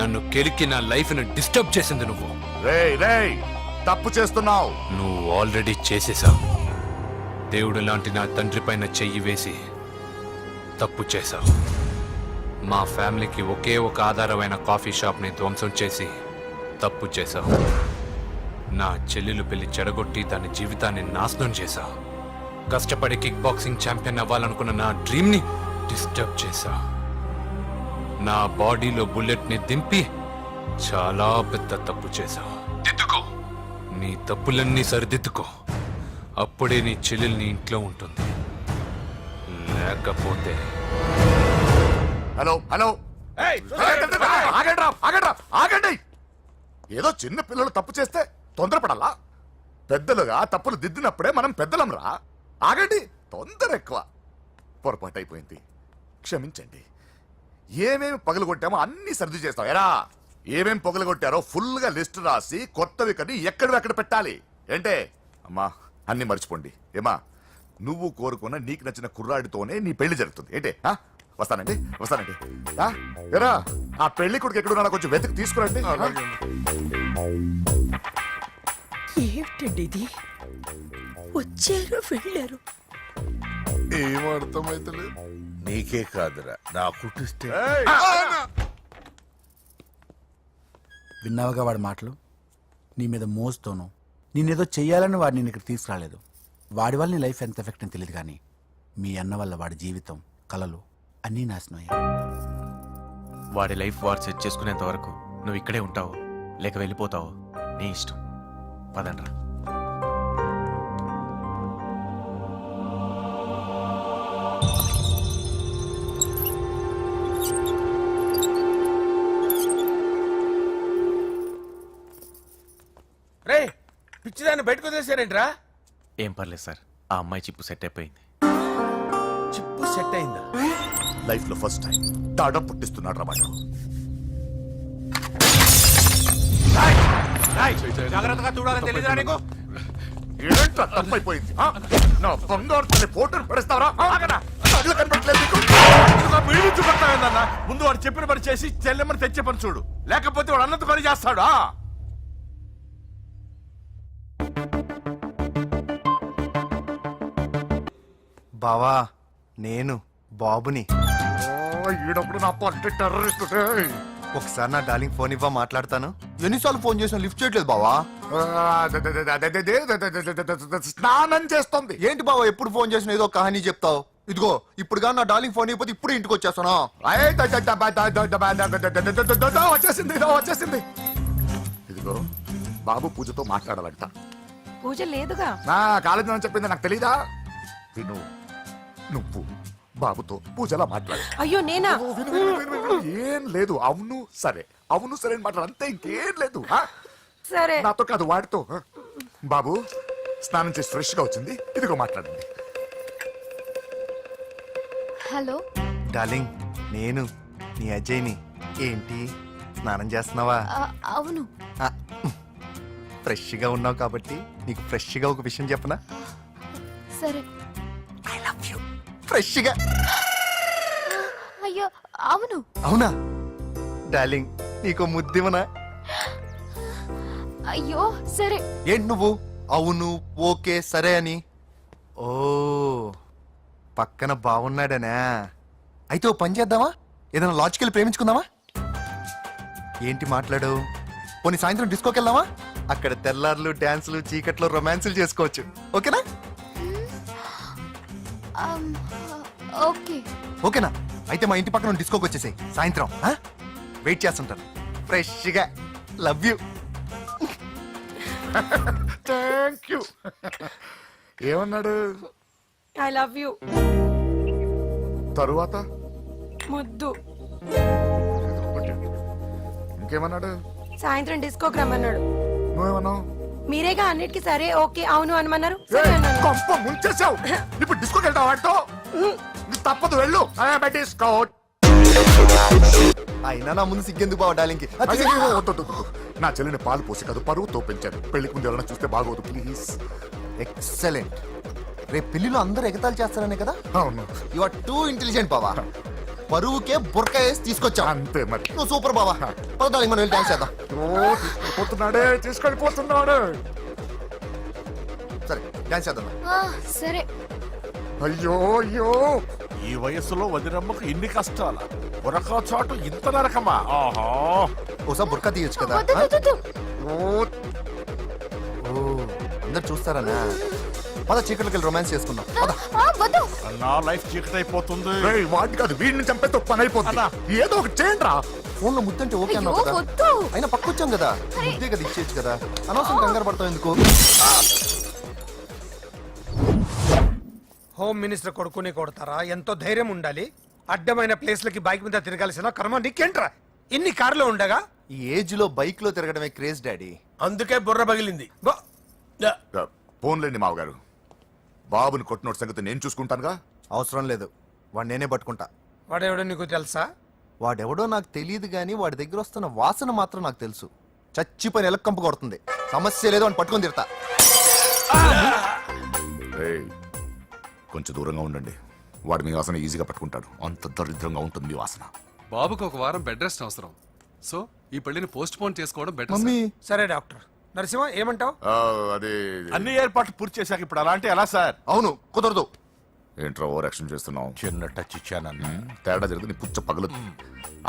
S9: నన్ను కెలికి నా లైఫ్ ను డిస్టర్బ్ చేసింది నువ్వు.
S3: రేయ్ రేయ్, తప్పు చేస్తున్నావు.
S9: నువ్వు ఆల్రెడీ చేసేసావు. దేవుడు లాంటి నా తండ్రి పైన చెయ్యి వేసి తప్పు చేశావు. మా ఫ్యామిలీకి ఒకే ఒక ఆధారమైన కాఫీ షాప్ ని ధ్వంసం చేసి తప్పు చేశావు. నా చెల్లెలు పెళ్లి చెడగొట్టి దాని జీవితాన్ని నాశనం చేశావు. కష్టపడి కిక్ బాక్సింగ్ ఛాంపియన్ అవ్వాలనుకున్న నా డ్రీమ్ ని డిస్టర్బ్ చేశావు. నా బాడీలో బుల్లెట్ ని దింపి చాలా పెద్ద తప్పు చేశావు. దిద్దుకో, నీ తప్పులన్నీ సరిదిద్దుకో. అప్పుడే నీ చెల్లెలు నీ ఇంట్లో ఉంటుంది. లేకపోతే
S3: హలో హలో, ఆగండి. ఏదో చిన్న పిల్లలు తప్పు చేస్తే తొందరపడాలా? పెద్దలుగా తప్పులు దిద్దినప్పుడే మనం పెద్దలంరా. ఆగండి, తొందర ఎక్కువ. పొరపాటు అయిపోయింది, క్షమించండి. ఏమేమి పగలగొట్టామో అన్ని సర్ది చేస్తాం. ఎరా, ఏమేమి పగలగొట్టారో ఫుల్ గా లిస్ట్ రాసి కొత్తవి కని ఎక్కడ పెట్టాలి. ఏంటే అమ్మా, అన్ని మర్చిపోండి. ఏమా, నువ్వు కోరుకున్న నీకు నచ్చిన కుర్రాడితోనే నీ పెళ్లి జరుగుతుంది. ఏంటే వస్తానండి. ఎరా, ఆ పెళ్లి కొడుకు ఎక్కడున్నా కొంచెం వెతికి తీసుకురండి.
S1: ఏమిటండి ఇది? వచ్చారు వెళ్ళారు.
S2: ఏం అర్థమైతలేదు. నీకే కాదురా, నా కుట్టిస్తే.
S7: విన్నావుగా వాడి మాటలు? నీ మీద మోస్తోను నేనేదో చెయ్యాలని వాడు నేను ఇక్కడ తీసుకురాలేదు. వాడి వల్ల నీ లైఫ్ ఎంత ఎఫెక్ట్ అని తెలియదు, కానీ మీ అన్న వల్ల వాడి జీవితం, కలలు అన్నీ నాశనం అయ్యాయి.
S10: వాడి లైఫ్ వాడు సెట్ చేసుకునేంత వరకు నువ్వు ఇక్కడే ఉంటావు, లేక వెళ్ళిపోతావు, నీ ఇష్టం. పదండ్రా.
S2: రే, పిచ్చిదాన్ని బయటకు వదిలేసారేంట్రా?
S10: ఏం పర్లేదు సార్, ఆ అమ్మాయి చిప్పు సెట్ అయిపోయింది.
S2: చిప్పు సెట్ అయిందా?
S3: లైఫ్ లో ఫస్ట్ టైం తాడం పుట్టిస్తున్నాడు రా వాడు.
S10: జాగ్రత్తగా చూడాలని తెలియదా నీకు?
S3: ఏంట్రా తప్పైపోయింది? నా బంగారు తల్లి ఫోటోలు పడేస్తావరా? కనపడలేదు.
S2: ముందు వాడు చెప్పిన పని చేసి చెల్లెమ్మని తెచ్చే పని చూడు, లేకపోతే వాడు అన్నంత పని చేస్తాడు.
S12: బావా, నేను బాబుని.
S3: ఈడప్పుడు నా పట్టు టెర్రరిస్ట్.
S12: ఒకసారి నా డార్లింగ్ ఫోన్ ఇవ్వ, మాట్లాడతాను. ఎన్నిసార్లు ఫోన్ చేసినా లిఫ్ట్ చేయట్లేదు బావా.
S3: స్నానం చేస్తుంది.
S11: ఏంటి బావ ఎప్పుడు ఫోన్ చేసిన ఏదో కహానీ చెప్తావు? ఇదిగో ఇప్పుడు నా డార్లింగ్ ఫోన్ అయిపోతే ఇప్పుడు ఇంటికి వచ్చేస్తాను.
S3: వచ్చేసింది వచ్చేసింది. ఇదిగో బాబు పూజతో మాట్లాడాలంట.
S1: పూజ లేదుగా.
S3: నా కాలేజీ అని చెప్పింది నాకు తెలీదా? విను, నువ్వు బాబుతో పూజలా మాట్లాడు.
S1: అయ్యో నేనా?
S3: విను, విను, విను, విను, విను. ఏం లేదు. అవును సరే అని మాట్లాడు, అంతే, ఇంకేం లేదు.
S1: సరే.
S3: నాతో కాదు, వాడితో. బాబు స్నానం చేసి ఫ్రెష్ గా వచ్చింది, ఇదిగో మాట్లాడండి.
S5: హలో
S11: డార్లింగ్, నేను నీ అజయ్ని. ఏంటి స్నానం చేస్తున్నావా?
S5: అవును.
S11: ఫ్రెష్ గా ఉన్నావు కాబట్టి నీకు ఫ్రెష్ గా ఒక విషయం చెప్పనా?
S5: సరే.
S11: I love you. ఫ్రెష్ గా.
S5: అయ్యో అవును.
S11: అవునా డార్లింగ్, నీకు ముద్దివనా?
S5: అయ్యో సరే.
S11: ఏంటి నువ్వు అవును ఓకే సరే అని? ఓ పక్కన బాగున్నాడనా? అయితే ఓ పని చేద్దామా? ఏదైనా లాజికల్ ప్రేమించుకుందామా? ఏంటి మాట్లాడు? పోనీ సాయంత్రం డిస్కోకి వెళ్దామా? అక్కడ తెల్లార్లు డాన్సులు చీకట్లో రొమాన్సులు చేసుకోవచ్చు. ఓకేనా?
S5: ఓకే.
S11: ఓకేనా? అయితే మా ఇంటి పక్కన డిస్కోకి వచ్చేసాయి సాయంత్రం. వెయిట్ చేస్తుంటాను ఫ్రెష్గా. Love you.
S3: Thank you. ఏమన్నాడు?
S1: I love you.
S3: తరువాత
S1: ముద్దు.
S3: ఇంకేమన్నాడు?
S1: సాయంత్రం డిస్కోకి రమ్మన్నాడు.
S3: నువ్వేమన్నావు?
S1: మీరేగా అన్నిటికీ సరే ఓకే అవును అనమన్నారు. సరే అన్నాను.
S3: కొంప ముంచేసావు. ఇప్పుడు డిస్కోకి వెళ్తావు వాటితో? తప్పదు, వెళ్ళు. డిస్కో.
S11: అయినా నా ముందు సిగ్గెందుకు బావ డార్లింగ్?
S3: నా చెల్లిని పాలు పోసి కాదు పరువుతో పెంచాను. పెళ్లికి ముందు ఎవరైనా చూస్తే బాగోదు ప్లీజ్.
S11: ఎక్సలెంట్. రేపు పెళ్లిలో అందరూ ఎగతాళి చేస్తారనే కదా?
S3: అవును.
S11: యు ఆర్ టూ ఇంటెలిజెంట్ బావా. పరువుకే బుర్క వేసి తీసుకొచ్చా.
S3: అంతే మరి.
S11: నువ్వు సూపర్ బావా. పదాలి మనం వెళ్ళి డాన్స్ చేద్దాం.
S3: పోతున్నాడే, తీసుకెళ్ళిపోతున్నాడు.
S11: సరే డాన్స్ చేద్దాం.
S5: సరే.
S3: అయ్యో అయ్యో,
S2: ఈ వయసులో వదినమ్మకు ఇన్ని కష్టాల ఒరక చోటు ఇంత నరకమా? ఆహా,
S11: ఓసారి బుర్కా తీయొచ్చు కదా. ఓ అందరు చూస్తారనా? పద చీకట్లోకి వెళ్ళి రొమాన్స్ చేసుకుందాం.
S2: నా లైఫ్ చీకటి అయిపోతుంది.
S3: వాటి కాదు, వీడిని చంపేతో పని అయిపోతుందా? ఏదో ఒకటి చేయండి రా.
S11: ఫోన్ లో ముద్దంటే ఓకే అన్నావు కదా. అయినా పక్కొచ్చాం కదా, ముద్దే కదా ఇచ్చేయచ్చు కదా. అనవసరం కంగారు పడతావు ఎందుకు?
S13: హోమ్ మినిస్టర్ కొడుకుని కొడతారా? ఎంతో ధైర్యం ఉండాలి. అడ్డమైన ప్లేస్లకి బైక్ మీద తిరగాల్సిన కర్మ నీకేంట్రా? ఇన్ని కార్లో ఉండగా
S11: ఈ ఏజ్ లో బైక్ లో తిరగడమే క్రేజ్ డాడీ.
S2: అందుకే బుర్ర పగిలింది.
S3: ఫోన్లేండి మావగారు, బాబుని కొట్టినోటి సంగతి నేను చూసుకుంటానుగా.
S11: అవసరం లేదు, వాడు నేనే పట్టుకుంటా.
S13: వాడెవడో నీకు తెలుసా?
S11: వాడెవడో నాకు తెలియదు గానీ వాడి దగ్గర వస్తున్న వాసన మాత్రం నాకు తెలుసు. చచ్చిపోయిన ఎలక్కంపు కొడుతుంది. సమస్య లేదు అని పట్టుకొని తిడతా.
S3: కొంచెం దూరంగా ఉండండి. వాడు మీ వాసన ఈజీగా పట్టుకుంటాడు. అంత దరిద్రంగా ఉంటుంది మీ వాసన.
S6: బాబుకి ఒక వారం బెడ్ రెస్ట్ అవసరం. సో ఈ పెళ్లిని పోస్ట్ పోన్ చేసుకోవడం బెటర్.
S11: మమ్మీ
S13: సరే డాక్టర్. నరసింహ ఏమంటావు?
S3: అదే
S2: అన్ని ఏర్పాట్లు పూర్తి చేశాక ఇప్పుడు అలాంటి ఎలా సార్?
S11: అవును కుదరదు.
S3: ఏంట్రా ఓవర్ యాక్షన్ చేస్తున్నావు?
S2: చిన్న టచ్ ఇచ్చానన్న.
S3: తేడా జరిగితే నీ పుచ్చ పగలు.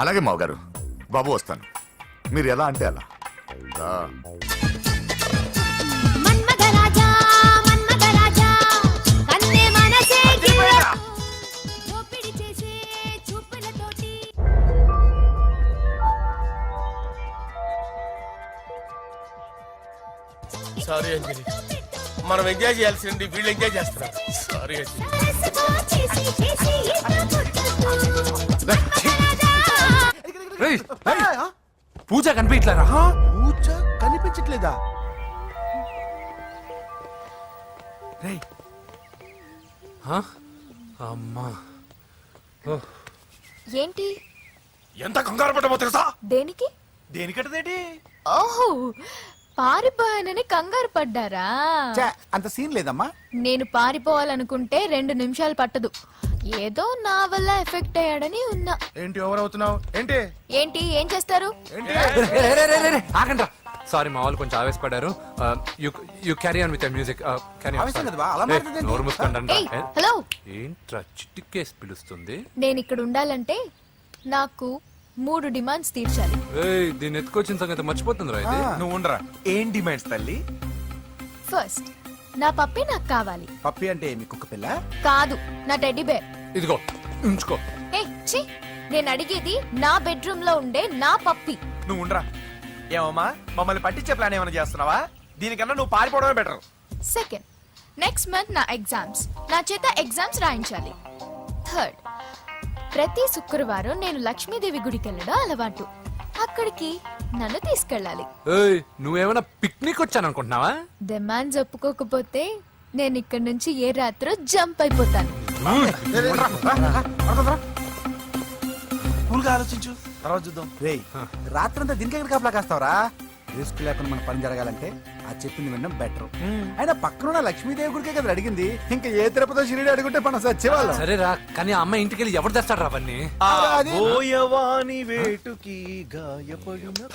S3: అలాగే మావగారు, బాబు వస్తాను. మీరు ఎలా అంటే అలా.
S2: సారీ అంజలి, మనం ఎంజాయ్ చేయాల్సింది వీళ్ళు ఎంజాయ్ చేస్తున్నారు. సారీ అంజలి.
S9: పూజ కనిపించలేరా?
S7: పూజ కనిపించట్లేదా?
S9: అమ్మా
S5: ఏంటి?
S2: ఎంత కంగారు పడ్డమో తెలుసా?
S5: దేనికి?
S13: దేనికటదేటి?
S5: ఓహో, పారిపోయానని కంగారు పడ్డారా?
S7: ఛే, అంత సీన్ లేదమ్మా.
S5: నేను పారిపోవాలనుకుంటే 2 నిమిషాలు పట్టదు. ఏదో నా వల్ల ఎఫెక్ట్ అయ్యాడని ఉన్నా.
S13: ఏంటి ఓవర్ అవుతున్నావు? ఏంటి
S5: ఏంటి ఏం చేస్తారు?
S9: ఆగండి. సారీ, మా వాళ్ళు కొంచెం ఆవేశపడ్డారు. You carry on with music.
S7: ఆవేశం కదా బా, అలా మాట్లాడేదేంటి?
S9: నోరు మూసుకోండి.
S5: ఏయ్, హలో.
S9: ఏంట్రా చిట్టికేసి పిలుస్తుంది?
S5: నేను ఇక్కడ ఉండాలంటే నాకు 3 డిమాండ్స్ తీర్చాలి.
S9: ఏయ్, దీన్ని ఎత్తుకొచ్చిన సంగతి మర్చిపోతుందిరా ఇది.
S10: నువ్వు ఉండరా. ఏం డిమాండ్స్ తల్లి?
S5: ఫస్ట్, నా పప్పి నాకు కావాలి.
S7: పప్పి అంటే మీ కుక్క పిల్ల?
S5: కాదు, నా టెడ్డీ బేర్.
S9: ఇదిగో ఉంచుకో.
S5: ఏ ఛీ, నేను అడిగేది నా బెడ్రూమ్ లో ఉండే నా పప్పి.
S10: నువ్వు ఉండరా. ఏమమ్మా, మమ్మల్ని పట్టించే ప్లాన్ ఏమైనా చేస్తున్నావా? దీనికన్నా నువ్వు పారిపోవడమే బెటర్.
S5: సెకండ్, నెక్స్ట్ మంత్ నా ఎగ్జామ్స్, నా చేత ఎగ్జామ్స్ రాయించాలి. థర్డ్, ప్రతి శుక్రవారం నేను లక్ష్మీదేవి గుడికి వెళ్ళడం అలవాటు. అక్కడికి నన్ను తీసుకెళ్ళాలి.
S9: ఏయ్, నువ్వేమైనా పిక్నిక్ వచ్చాను అనుకుంటున్నావా?
S5: డిమాండ్స్ ఒప్పుకోకపోతే నేను ఇక్కడి నుంచి ఏ రాత్రో జంప్ అయిపోతాను.
S13: కూల్గా ఆలోచించు, తర్వాత చూద్దాం.
S7: రేయ్, రాత్రంతా దీనికి ఎక్కడ కాపలా కాస్తావరా? రిస్క్ లేకుండా మన పని జరగాలంటే అది చెప్పింది వినడం బెటర్. అయినా పక్కన లక్ష్మీదేవి గుడికే కదా అడిగింది, ఇంకా ఏ తిరుపతి షిరిడి అడుగుంటే మనం సచ్చేవాళ్ళం.
S9: సరేరా, కానీ ఆ అమ్మాయి ఇంటికి వెళ్ళి ఎవరు తెస్తాడు రా అవన్నీ?
S10: ఓయవాని వేటుకి గాయపడిన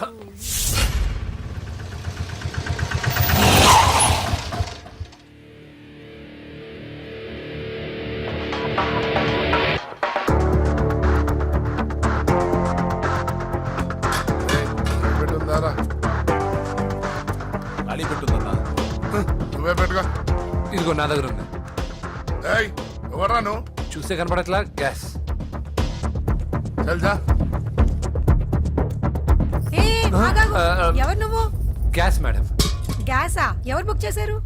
S2: అడి పెట్టుందన్నా.
S3: నువ్వే పెట్టుకో.
S9: ఇదిగో నా దగ్గర ఉంది.
S3: ఏయ్, ఎవరా నువ్వు?
S9: చూస్తే కనపడట్లా? గ్యాస్.
S3: తెలుసా?
S1: ఏ, ఆగాగు. ఎవరు నువ్వు?
S9: Gas madam.
S1: గ్యాసా? ఎవరు బుక్ చేశారు?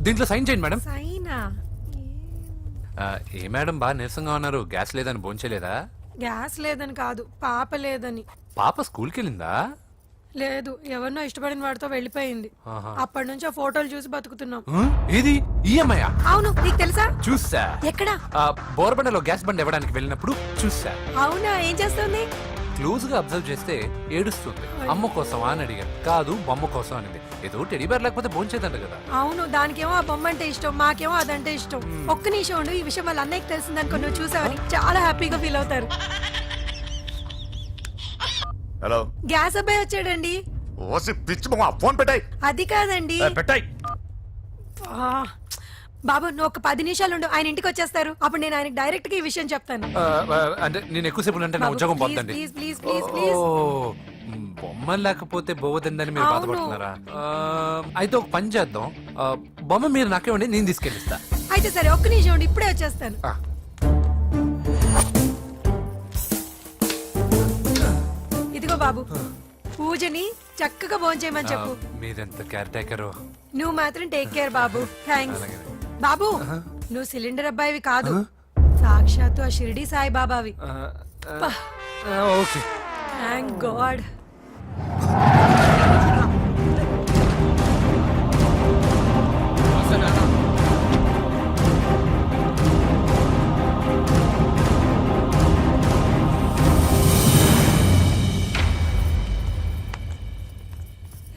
S9: దీంట్లో సైన్ చేయండి మేడం.
S1: సైనా?
S9: ఏ మేడం బాగా నీరసంగా ఉన్నారు? గ్యాస్ లేదని భోంచలేదా?
S1: గ్యాస్ లేదని కాదు, పాప లేదని.
S9: పాప స్కూల్కి వెళ్ళిందా?
S1: లేదు, ఎవరినో ఇష్టపడిన వాడితో వెళ్ళిపోయింది.
S9: ఆహా.
S1: అప్పటి నుంచి ఆ ఫోటోలు చూసి బతుకుతున్నాం.
S9: ఏది ఈఎంఐ?
S1: అవును, నీకు తెలుసా?
S9: చూసా.
S1: ఎక్కడా?
S9: బోర్బండలో గ్యాస్ బండ్ ఇవ్వడానికి వెళ్ళినప్పుడు చూసా.
S1: అవునా, ఏం చేస్తుంది?
S9: క్లోజ్ గా అబ్జర్వ్ చేస్తే ఏడుస్తుంది. అమ్మ కోసమా అని అడిగాను. కాదు, బొమ్మ కోసం అనింది. ఏదో టెడీ బేర్ లేకపోతే భోంచేదంట కదా.
S1: అవును, దానికేమో ఆ బొమ్మ అంటే ఇష్టం, మాకేమో అదంటే ఇష్టం. ఒక్క నిమిషం ఉండు, ఈ విషయం వాళ్ళ అన్నయ్యకి తెలిసిందనుకో, నువ్వు చూసావని చాలా హ్యాపీగా ఫీల్ అవుతారు.
S3: హలో,
S1: గ్యాస్ అబ్బాయి వచ్చాడండి.
S3: ఓసి పిచ్చి బొమ్మ, ఫోన్ పెట్టాయి.
S1: అది కాదండి.
S3: పెట్టాయి.
S1: ఆ, బాబు నువ్వు ఒక 10 నిమిషాలు ఉండు, ఆయన ఇంటికి వచ్చేస్తారు. అప్పుడు నేను ఆయనకి డైరెక్ట్ గా ఈ విషయం చెప్తాను.
S9: అంటే నేను ఎక్కువసేపు అంటే నా ఉద్యోగం పోతండి.
S1: Please please please please.
S9: బొమ్మ లేకపోతే బోవదందని మీరు
S1: అవును.
S9: బాధపడుతున్నారా? అయితే ఒక పని చేద్దాం. బొమ్మ మీరు నాకేమండి, నేను తీసుకెళ్ళిస్తా.
S1: అయితే సరే, ఒక్క నిమిషం ఉండు, ఇప్పుడే వచ్చేస్తాను. ఇదిగో బాబు, పూజని చక్కగా భోంచేయమని చెప్పు.
S9: మీరెంత కేర్ టేకరు.
S1: నువ్వు మాత్రం టేక్ కేర్ బాబు. థ్యాంక్స్ బాబు. నువ్వు సిలిండర్ అబ్బాయివి కాదు, సాక్షాత్తు ఆ షిరిడి సాయి బాబావి.
S9: ఓకే.
S1: Thank God.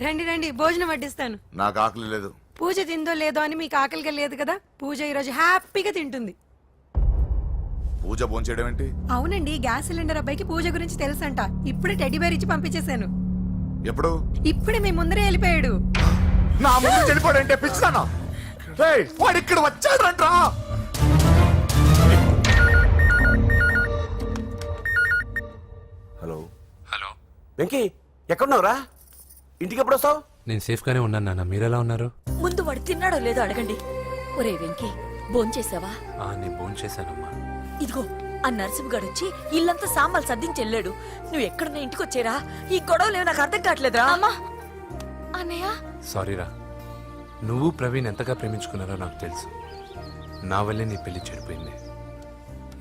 S1: రండి రండి, భోజనం వడ్డిస్తాను.
S3: నాకు ఆకలి లేదు.
S1: పూజ తిందో లేదో అని మీకు ఆకలిగా లేదు కదా, పూజ ఈరోజు హ్యాపీగా తింటుంది.
S3: పూజ భోంచేయడం ఏంటి?
S1: అవునండి, గ్యాస్ సిలిండర్ అబ్బాయికి పూజ గురించి తెలుసంట. ఇప్పుడే టెడ్డీ బేర్ ఇచ్చి పంపించేశాను.
S3: ఎప్పుడు?
S1: ఇప్పుడే మీ ముందరే వెళ్ళిపోయాడు.
S3: నా ముందు చెడిపోడంటే పిచ్చిదానా? రేయ్, వాడు ఇక్కడ వచ్చాడంట్రా.
S6: హలో
S9: హలో
S6: వెంకీ, ఎక్కడున్నావురా? ఇంటికి ఎప్పుడు వస్తావు?
S9: నేను సేఫ్ గానే ఉన్నాను నాన్న. మీరెలా ఉన్నారు?
S4: ముందు వాడు తిన్నాడో లేదో అడగండి. ఒరే వెంకీ, భోంచేసావా?
S9: నేను భోంచేశానమ్మా.
S4: ఇదిగో ఆ నరసింహగాడు వచ్చి ఇల్లంతా సామాన్లు సర్దించి వెళ్ళాడు. నువ్వు ఎక్కడున్నా ఇంటికి వచ్చేరా? ఈ గొడవలేవు నాకు అర్థం కావట్లేదురా.
S5: అన్నయ్య,
S9: సారీరా. నువ్వు ప్రవీణ్ ఎంతగా ప్రేమించుకున్నారో నాకు తెలుసు. నా వల్లే నీ పెళ్లి చెడిపోయింది.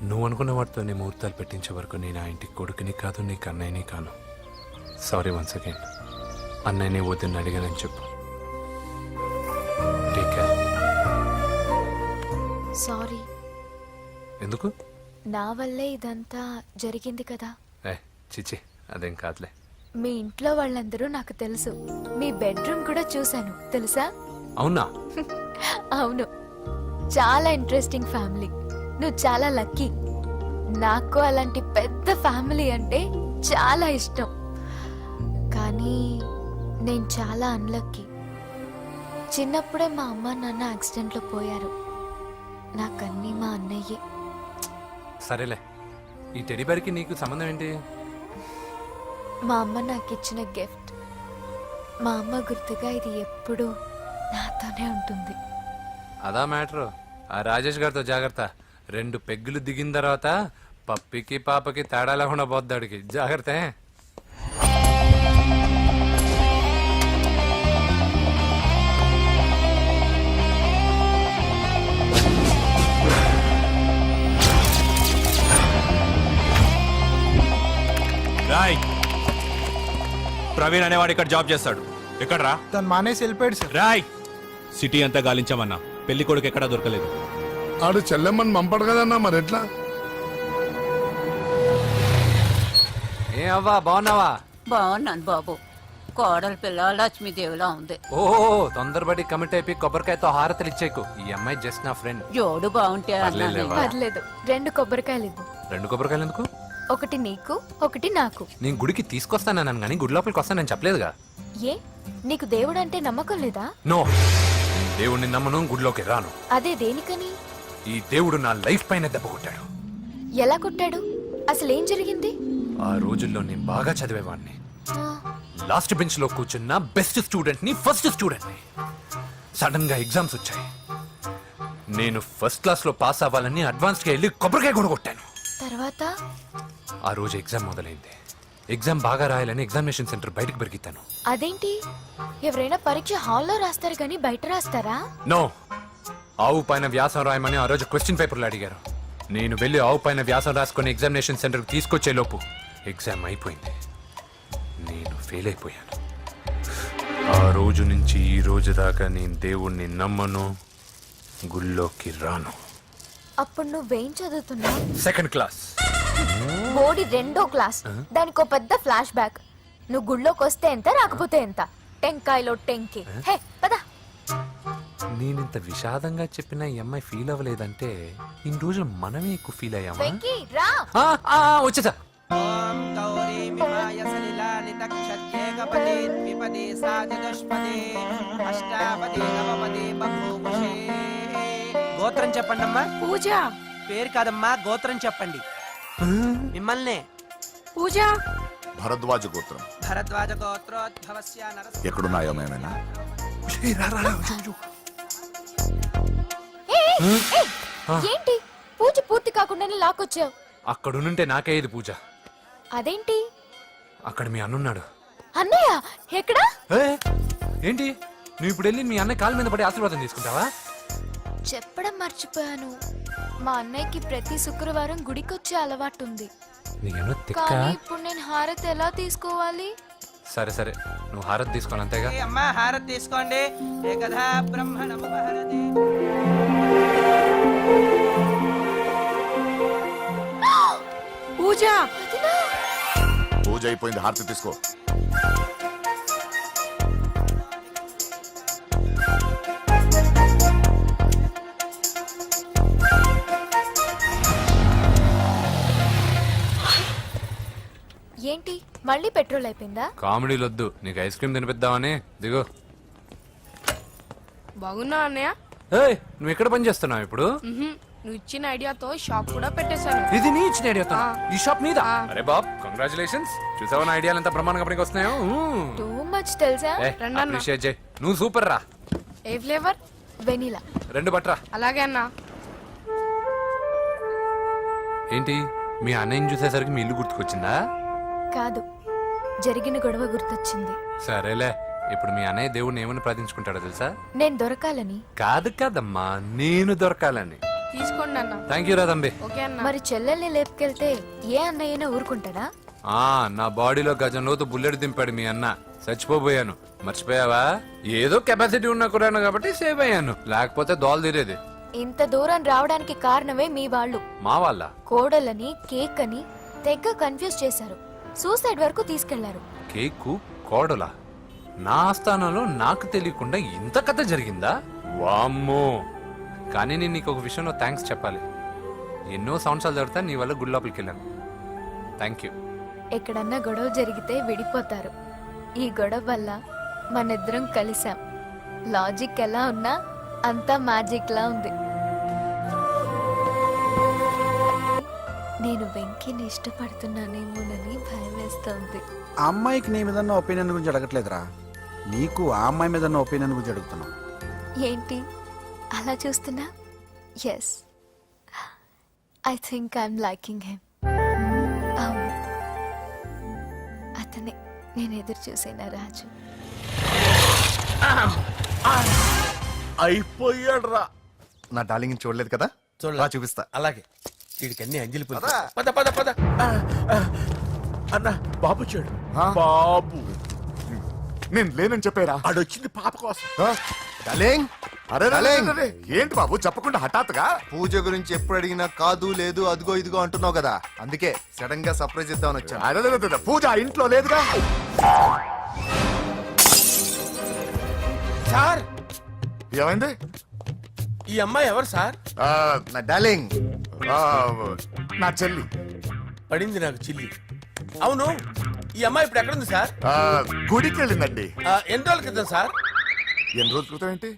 S9: నువ్వు అనుకున్న వాటితో నీ ముహూర్తాలు పెట్టించే వరకు నేను ఆ ఇంటికి కొడుకుని కాదు, నీకు అన్నయ్యని కాను. Sorry once again. అన్నయ్యని వద్దని అడిగానని చెప్పు. Take care.
S5: సారీ.
S9: ఎందుకు?
S5: నా వల్లే ఇదంతా జరిగింది కదా.
S9: చిచి, అదేం కాదులే.
S5: మీ ఇంట్లో వాళ్ళందరూ నాకు తెలుసు. మీ బెడ్రూమ్ కూడా చూశాను, తెలుసా?
S9: అవునా?
S5: అవును, చాలా ఇంట్రెస్టింగ్ ఫ్యామిలీ. నువ్వు చాలా లక్కీ. నాకు అలాంటి పెద్ద ఫ్యామిలీ అంటే చాలా ఇష్టం. కానీ నేను చాలా అన్లక్కీ. చిన్నప్పుడే మా అమ్మ నాన్న యాక్సిడెంట్లో పోయారు. నాకన్నీ మా అన్నయ్యే.
S9: సరేలే, ఈ టెడీ బేర్కి నీకు సంబంధం ఏంటి?
S5: మా అమ్మ నాకు ఇచ్చిన గిఫ్ట్. మా అమ్మ గుర్తుగా ఇది ఎప్పుడూ నాతోనే ఉంటుంది.
S9: అదా మ్యాటర్. ఆ రాజేష్ గారితో జాగ్రత్త. 2 పెగ్గులు దిగిన తర్వాత పప్పికి పాపకి తేడా లేకుండా పోద్దాడికి. జాగ్రత్త.
S10: రాయ్, ప్రవీణ్ అనేవాడు ఇక్కడ జాబ్ చేస్తాడు. ఎక్కడ్రా?
S7: తను మానేసి వెళ్ళిపోయాడు సార్.
S10: రాయ్, సిటీ అంతా గాలించామన్నా, పెళ్లి కొడుకు ఎక్కడా దొరకలేదు.
S3: ఆడు చెల్లెమ్మని పంపడు కదన్నా, మరి ఎట్లా?
S9: ఏ అవ్వా, బాగున్నావా?
S4: బాగున్నాను బాబు. కోడలి పిల్ల లక్ష్మీదేవిలా ఉంది.
S9: ఓ తొందరపడి కమిట్ అయిపోయి కొబ్బరికాయతో హారతలు ఇచ్చేకు. ఈ అమ్మాయి జస్ట్ నా ఫ్రెండ్.
S4: జోడు బాగుంటే
S9: పర్లేదులేవా?
S5: పర్లేదు, 2 కొబ్బరికాయలు ఇవ్వు.
S9: 2 కొబ్బరికాయలు ఎందుకు?
S5: ఒకటి నీకు, ఒకటి నాకు.
S9: నేను గుడికి తీసుకొస్తానన్నాను కానీ గుడి లోపలికి వస్తానని చెప్పలేదుగా.
S5: ఏ, నీకు దేవుడు అంటే నమ్మకం లేదా?
S9: నో, నేను దేవుడిని నమ్మను, గుడిలోకి రాను.
S5: అదే దేనికని?
S9: ఈ దేవుడు నా లైఫ్ పైన దెబ్బ కొట్టాడు.
S5: ఎలా కొట్టాడు? అసలేం జరిగింది?
S9: ఆ రోజుల్లో నేను బాగా చదివేవాడిని.
S5: ఆ,
S9: లాస్ట్ బెంచ్ లో కూర్చున్న బెస్ట్ స్టూడెంట్ ని, ఫస్ట్ స్టూడెంట్ ని. సడన్ గా ఎగ్జామ్స్ వచ్చాయి. నేను ఫస్ట్ క్లాస్ లో పాస్ అవ్వాలని అడ్వాన్స్ గా వెళ్ళి కొబ్బరికాయ కూడా కొట్టాను.
S5: తర్వాత?
S9: ఆ రోజు ఎగ్జామ్ మొదలైంది. ఎగ్జామ్ బాగా రాయాలని ఎగ్జామినేషన్ సెంటర్ బయటకు పెరిగితాను.
S5: అదేంటి, ఎవరైనా పరీక్ష హాల్లో రాస్తారు కానీ బయట రాస్తారా?
S9: నో, ఆవు పైన వ్యాసం రాయమని ఆ రోజు క్వశ్చన్ పేపర్లు అడిగారు. నేను వెళ్ళి ఆవు పైన వ్యాసం రాసుకొని ఎగ్జామినేషన్ సెంటర్కి తీసుకొచ్చే లోపు ఎగ్జామ్ అయిపోయింది. నేను ఫెయిల్ అయిపోయాను. ఆ రోజు నుంచి ఈ రోజు దాకా నేను దేవుణ్ణి నమ్మను, గుళ్ళోకి రాను.
S5: అప్పుడు నువ్వేం చదువుతున్నావు?
S9: Second class.
S5: బోడి 2వ క్లాస్. దానికో పెద్ద ఫ్లాష్ బ్యాక్. నువ్వు గుళ్ళోకి వస్తే ఎంత, రాకపోతే ఎంత. టెంకాయలో టెంకి. హే పద.
S9: నేనింత విషాదంగా చెప్పిన ఈ అమ్మాయి ఫీల్ అవ్వలేదంటే ఇన్ని రోజులు మనమే ఎక్కువ ఫీల్ అయ్యామా?
S5: వెంకీ రా.
S9: వచ్చేసా.
S14: గోత్రం చెప్పండి అమ్మా.
S1: పూజ.
S14: పేరు కాదమ్మా, గోత్రం చెప్పండి. మిమ్మల్ని.
S1: పూజ.
S3: భరద్వాజ గోత్రం.
S14: భరద్వాజ గోత్రోద్భవస్య నరసింహ.
S3: ఎక్కడున్నాయో మేమైనా?
S5: ఏంటి పూజ పూర్తి కాకుండానే లాక్కొచ్చావు?
S9: అక్కడుంటే నాకే ఇది పూజ.
S5: అదేంటి?
S9: అక్కడ మీ అన్నున్నాడు.
S5: అన్నయ్య ఎక్కడా?
S9: ఏంటి నువ్వు ఇప్పుడు వెళ్ళి మీ అన్నయ్య కాళ్ళ మీద పడి ఆశీర్వాదం తీసుకుంటావా?
S5: చెప్పడం మర్చిపోయాను. మా అన్నయ్యకి ప్రతి శుక్రవారం గుడికొచ్చే అలవాటు ఉంది.
S9: నీకేమో తిక్క.
S5: కానీ ఇప్పుడు నేను హారతి ఎలా తీసుకోవాలి?
S9: సరే సరే, నువ్వు హారతి తీసుకోను అంతేగా.
S14: ఏ అమ్మా, హారతి తీసుకోండి. ఏకదా బ్రహ్మణముపహరతి.
S1: పూజ.
S3: పూజ అయిపోయింది, హారతి తీసుకో.
S5: ఏంటి మళ్ళీ పెట్రోల్ అయిపోయిందా?
S9: కామెడీలు వద్దు, నీకు ఐస్ క్రీమ్ తినిపిద్దామని. దిగు.
S1: బాగున్నా అన్నయ్య?
S9: ఏయ్, నువ్వు ఎక్కడ పని చేస్తున్నావు ఇప్పుడు?
S1: నువ్వు ఇచ్చిన ఐడియాతో షాప్ కూడా పెట్టేశాను.
S9: ఇది నీ ఇచ్చిన ఐడియాతో? ఈ షాప్ నీదా? అరే బాబ్, కంగ్రాచులేషన్స్. చూసావా నా ఐడియాలు ఎంత బ్రహ్మాండంగా పనికి వస్తున్నాయో?
S5: టూ మచ్ తెలుసా?
S9: అప్రిషియేట్ చేయి. నువ్వు సూపర్ రా.
S1: ఏ ఫ్లేవర్?
S5: వెనిలా.
S9: 2 బట్రా.
S1: అలాగే అన్నా.
S9: ఏంటి మీ అన్నయ్యని చూసేసరికి మీ ఇల్లు గుర్తుకొచ్చిందా?
S5: కాదు, జరిగిన గొడవ గుర్తొచ్చింది.
S9: సరేలే, ఇప్పుడు మీ అన్నయ్య దేవుడిని ఏమని ప్రార్థించుకుంటాడో తెలుసా?
S5: నేను దొరకాలని.
S9: కాదు కాదమ్మా, నేను దొరకాలని.
S1: తీసుకోండి అన్న.
S9: థ్యాంక్ యూ రా తంబి.
S1: ఓకే అన్న.
S5: మరి చెల్లెల్ని లేపుకెళ్తే ఏ అన్నయ్యనా ఊరుకుంటాడా?
S9: నా బాడీలో గజం లోతు బుల్లెట్ దింపాడు మీ అన్న. చచ్చిపోబోయాను. మర్చిపోయావా? ఏదో కెపాసిటీ ఉన్నా కూడా కాబట్టి సేవ్ అయ్యాను, లేకపోతే దోల తీరేది.
S5: ఇంత దూరం రావడానికి కారణమే మీ వాళ్ళు.
S9: మా వాళ్ళ
S5: కోడలని కేక్ అని తెగ కన్ఫ్యూజ్ చేశారు. సూసైడ్ వరకు తీసుకెళ్లారు.
S9: కేకు కోడలా? నా ఆస్థానంలో నాకు తెలియకుండా ఇంత కథ జరిగిందా? వామ్మో. కానీ నేను నీకు ఒక విషయంలో థ్యాంక్స్ చెప్పాలి. ఎన్నో సంవత్సరాలు జరుగుతా నీ వల్ల గుడి లోపలికి వెళ్ళాను. Thank you.
S5: ఎక్కడన్నా గొడవ జరిగితే విడిపోతారు. ఈ గొడవ వల్ల మనిద్దరం కలిసాం. లాజిక్ ఎలా ఉన్నా అంతా మ్యాజిక్ లా ఉంది. నేను వెంకీని ఇష్టపడుతున్నానేమోనని భయం వేస్తోంది.
S7: ఆ అమ్మాయికి నీ మీద ఒపీనియన్ గురించి అడగట్లేదురా, నీకు ఆ అమ్మాయి మీద ఒపీనియన్ గురించి అడుగుతున్నావు.
S5: ఏంటి అలా చూస్తున్నా? Yes, I think I'm liking him. అవును, అతనే నేను ఎదురు చూసేనా రాజు.
S2: అయిపోయాడు రా.
S11: నా డార్లింగ్ చూడలేదు కదా, రా చూపిస్తా.
S2: అలాగే వీడికి అన్ని అంజలి పూలు.
S11: పద.
S2: పద పద పద. అన్న బాబు వచ్చాడు. బాబు
S3: నేను లేనని చెప్పారా?
S2: ఆడొచ్చింది పాప కోసం.
S11: డార్లింగ్,
S3: అరే
S11: డార్లింగ్.
S3: ఏంటి బాబు చెప్పకుండా హఠాత్తుగా?
S11: పూజ గురించి ఎప్పుడు అడిగినా కాదు లేదు అదిగో ఇదిగో అంటున్నావు కదా, అందుకే సడన్ గా సర్ప్రైజ్ ఇద్దామని వచ్చాను.
S3: అరే పూజ ఇంట్లో లేదుగా.
S2: సార్
S3: ఏమైంది?
S2: ఈ అమ్మాయి ఎవరు సార్?
S11: నా డార్లింగ్,
S3: ఆ, నా చెల్లి.
S2: పడింది నాకు చిల్లి. అవును, ఈ అమ్మాయి ఇప్పుడు ఎక్కడుంది సార్?
S3: గుడికి వెళ్ళిందండి.
S2: ఎన్ని రోజుల క్రితం సార్?
S3: ఎన్ని రోజుల క్రితం ఏంటి?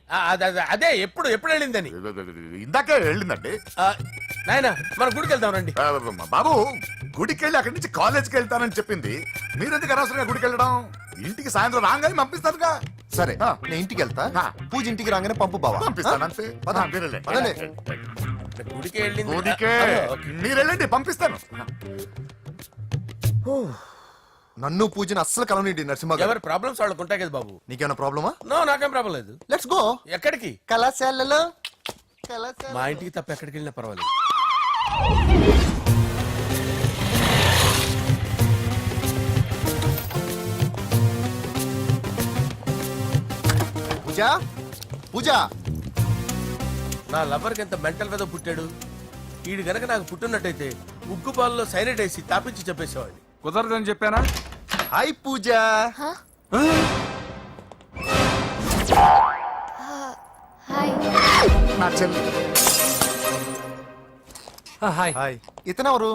S2: అదే ఎప్పుడు ఎప్పుడు వెళ్ళిందని.
S3: ఇందాకే వెళ్ళిందండి.
S2: నాయన మన గుడికి వెళ్దాం రండి.
S3: బాబు గుడికి వెళ్ళి అక్కడి నుంచి కాలేజ్కి వెళ్తానని చెప్పింది. మీరెందుకు అనవసరంగా గుడికి వెళ్ళడం? ఇంటికి సాయంత్రం రాగానే పంపిస్తానుగా.
S11: సరే నేను ఇంటికి వెళ్తా, పూజ ఇంటికి రాగానే పంపు బావా.
S3: పంపిస్తాను అంతే.
S11: పదండి.
S2: గుడికి వెళ్ళింది.
S3: గుడికే మీరు వెళ్ళండి, పంపిస్తాను.
S11: నన్ను పూజని అస్సలు కలవనిండి నరసింహ గారు.
S2: ఎవరి ప్రాబ్లమ్స్ వాళ్ళకు ఉంటాయి కదా బాబు.
S11: నీకేమైనా ప్రాబ్లమా?
S2: నో, నాకేం ప్రాబ్లం లేదు.
S11: Let's go.
S2: ఎక్కడికి?
S11: కళాశాలలో.
S2: మా ఇంటికి తప్ప ఎక్కడికి వెళ్ళినా పర్వాలేదు.
S11: పూజ, పూజ.
S2: నా లవర్కి ఎంత మెంటల్ మీద పుట్టాడు. వీడు గనక నాకు పుట్టినట్టయితే ఉగ్గు పాలలో సైనట్ వేసి తాపించి చెప్పేసేవాడిని.
S6: కుదరదని చెప్పానా?
S11: హాయ్ పూజ.
S5: హాయ్.
S3: నా చెల్లి.
S9: హాయ్.
S11: హాయ్. ఇతనెవరు?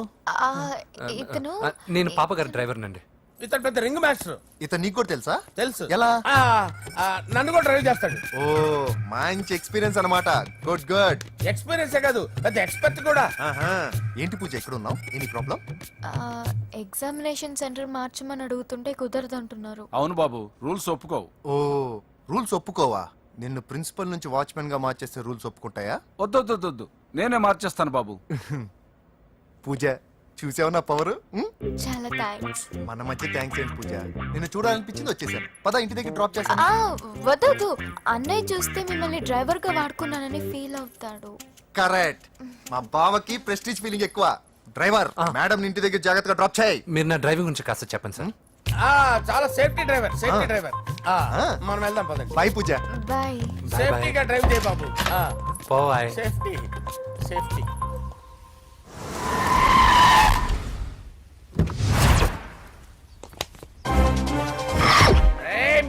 S5: ఇతను
S9: నేను పాప గారి డ్రైవర్ నండి.
S2: ఇతను పెద్ద రింగ్ మాస్టర్.
S11: ఇతను నీకు కూడా తెలుసా?
S2: తెలుసు.
S11: ఎలా?
S2: నన్ను కూడా డ్రైవ్ చేస్తాడు.
S11: ఓ మంచి ఎక్స్పీరియన్స్ అన్నమాట. Good good.
S2: ఎక్స్పీరియన్స్ కాదు, పెద్ద ఎక్స్పర్ట్ కూడా.
S11: ఏంటి పూజ ఎక్కడ ఉన్నావు? Any problem?
S5: ఎగ్జామినేషన్ సెంటర్ మార్చమని అడుగుతుంటే కుదరదంటున్నారు.
S6: అవును బాబు, రూల్స్ ఒప్పుకోవు.
S11: ఓ రూల్స్ ఒప్పుకోవా? నిన్ను ప్రిన్సిపల్ నుంచి వాచ్మెన్ గా మార్చేస్తే రూల్స్ ఒప్పుకుంటాయా?
S6: వద్దు, నేనే మార్చేస్తాను బాబు.
S11: పూజ చూసావు నా పవర్?
S5: చాలా థ్యాంక్స్.
S11: మన మధ్య థ్యాంక్స్ ఏంటి పూజ, నిన్ను చూడాలనిపించింది వచ్చేసాను. పద ఇంటి దగ్గర డ్రాప్ చేస్తాను.
S5: వద్దు, అన్నయ్య చూస్తే మిమ్మల్ని డ్రైవర్ గా వాడుకున్నానని ఫీల్ అవుతాడు.
S11: కరెక్ట్. మా బావకి ప్రెస్టీజ్ ఫీలింగ్ ఎక్కువ. డ్రైవర్, మేడం ఇంటి దగ్గర జాగ్రత్తగా డ్రాప్ చేయి.
S9: మీరు నా డ్రైవింగ్ గురించి కాస్త చెప్పండి సార్.
S2: చాలా సేఫ్టీ డ్రైవర్. మనం వెళ్దాం పదండి.
S11: బై పూజ.
S5: బాయ్.
S2: సేఫ్టీగా డ్రైవ్ చేయ బాబు.
S9: బాయ్.
S2: Safety safety.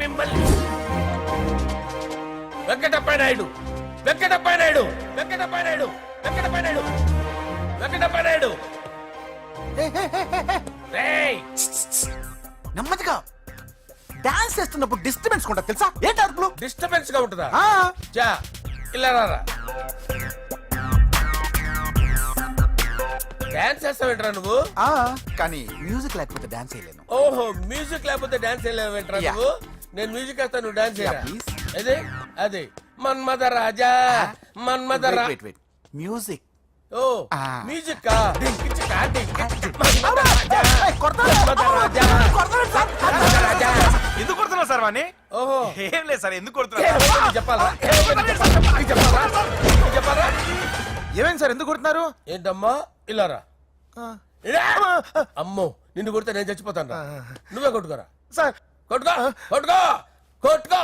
S2: మిమ్మల్ని వెంకటప్ప నాయుడు, వెంకటప్ప నాయుడు, వెంకటప్ప నాయుడు, వెంకటప్ప నాయుడు, వెంకటప్ప నాయుడు.
S7: నెమ్మదిగా డాన్స్ చేస్తున్నప్పుడు డిస్టర్బెన్స్ ఉంటా తెలుసా? ఏంటి అరుపులు?
S2: డిస్టర్బెన్స్ గా ఉంటుందా? చా ఇలా రారా. డాన్స్ చేస్తావేంట్రా నువ్వు?
S7: కానీ మ్యూజిక్ లేకపోతే డాన్స్ చేయలేను.
S2: ఓహో, మ్యూజిక్ లేకపోతే డాన్స్ చేయలేవేంట్రా నువ్వు? నేను మ్యూజిక్ వేస్తాను, నువ్వు డాన్స్ చేయరా? అదే అదే మన్మద రాజా, మన్మద
S7: మ్యూజిక్.
S2: ఓ మ్యూజిక్
S6: ఎందుకు కొడుతున్నా సార్ వాణ్ణి?
S2: ఓహో
S6: ఏం లేదు సార్, ఎందుకు కొడుతున్నా
S2: చెప్పాలా?
S6: ఏమైంది సార్, ఎందుకు కొడుతున్నారు?
S2: ఏంటమ్మా ఇలారా. అమ్మో, నిన్ను కొడితే నేను చచ్చిపోతాను. నువ్వే కొట్టుకోరా
S6: సార్.
S2: కొట్టుకో కొట్టుకో కొట్టుకో.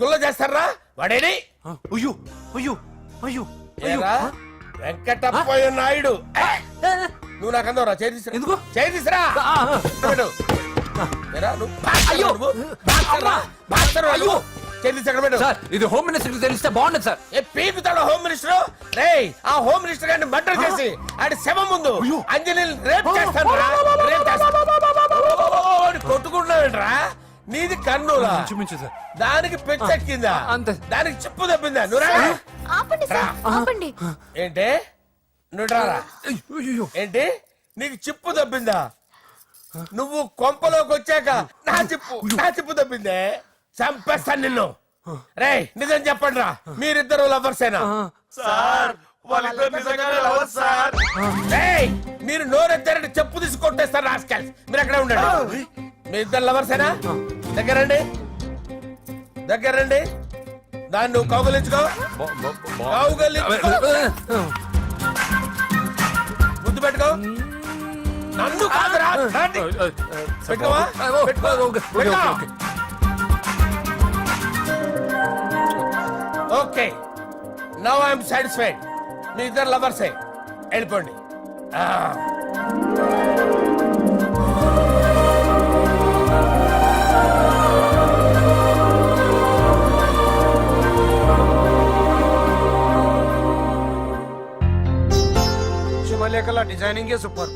S2: గుల్ల చేస్తారా వాడేని?
S7: అయ్యో అయ్యో అయ్యో
S2: వెంకటప్ప నాయుడు, నువ్వు నాకు అందరా చేసి
S8: ఎందుకు
S2: చేసిరా?
S8: ఇది హోమ్ మినిస్టర్ తెలిస్తే బాగుండదు సార్.
S2: పీకుతాడు హోమ్ మినిస్టర్. రే ఆ హోమ్ మినిస్టర్ గారిని మర్డర్ చేసి ఆడి శవం ముందు అంజలి రేప్ చేస్తాను. కొట్టుకుంటున్నావేంట్రా? నీది కన్నులా
S9: ఇంచుమించు సార్.
S2: దానికి పెచ్చెక్కిందా
S9: అంతే.
S2: దానికి చిప్పు తప్పిందా నువ్వు రా.
S5: ఆపండి సార్ ఆపండి
S2: ఏంటి నువ్వు రారా ఏంటి నీకు చిప్పు తప్పిందా నువ్వు కొంపలోకి వచ్చాక నా చిప్పు తప్పిందే చంపేస్తాను నిన్ను రే నిజం చెప్పండి రా మీరిద్దరు లవర్సేనా
S12: సార్ వాళ్ళిద్దరు నిజంగానే లవర్స్ సార్.
S2: రేయ్, మీరు నోరెత్తారంటే చెప్పు తీసి కొట్టేస్తారు రాస్కల్స్ మీరు అక్కడే ఉండండి మీ ఇద్దరు లవర్సేనా దగ్గరండి దాన్ని నువ్వు కౌగలించుకో ముద్దు పెట్టుకో నన్ను కాదురా రండి. పెట్టుకోవా? పెట్టుకో. ఓకే నౌ ఐఎమ్ సాటిస్ఫైడ్ మీ ఇద్దరు లవర్సే వెళ్ళిపోండి
S13: శుభలేఖల డిజైనింగ్ సూపర్.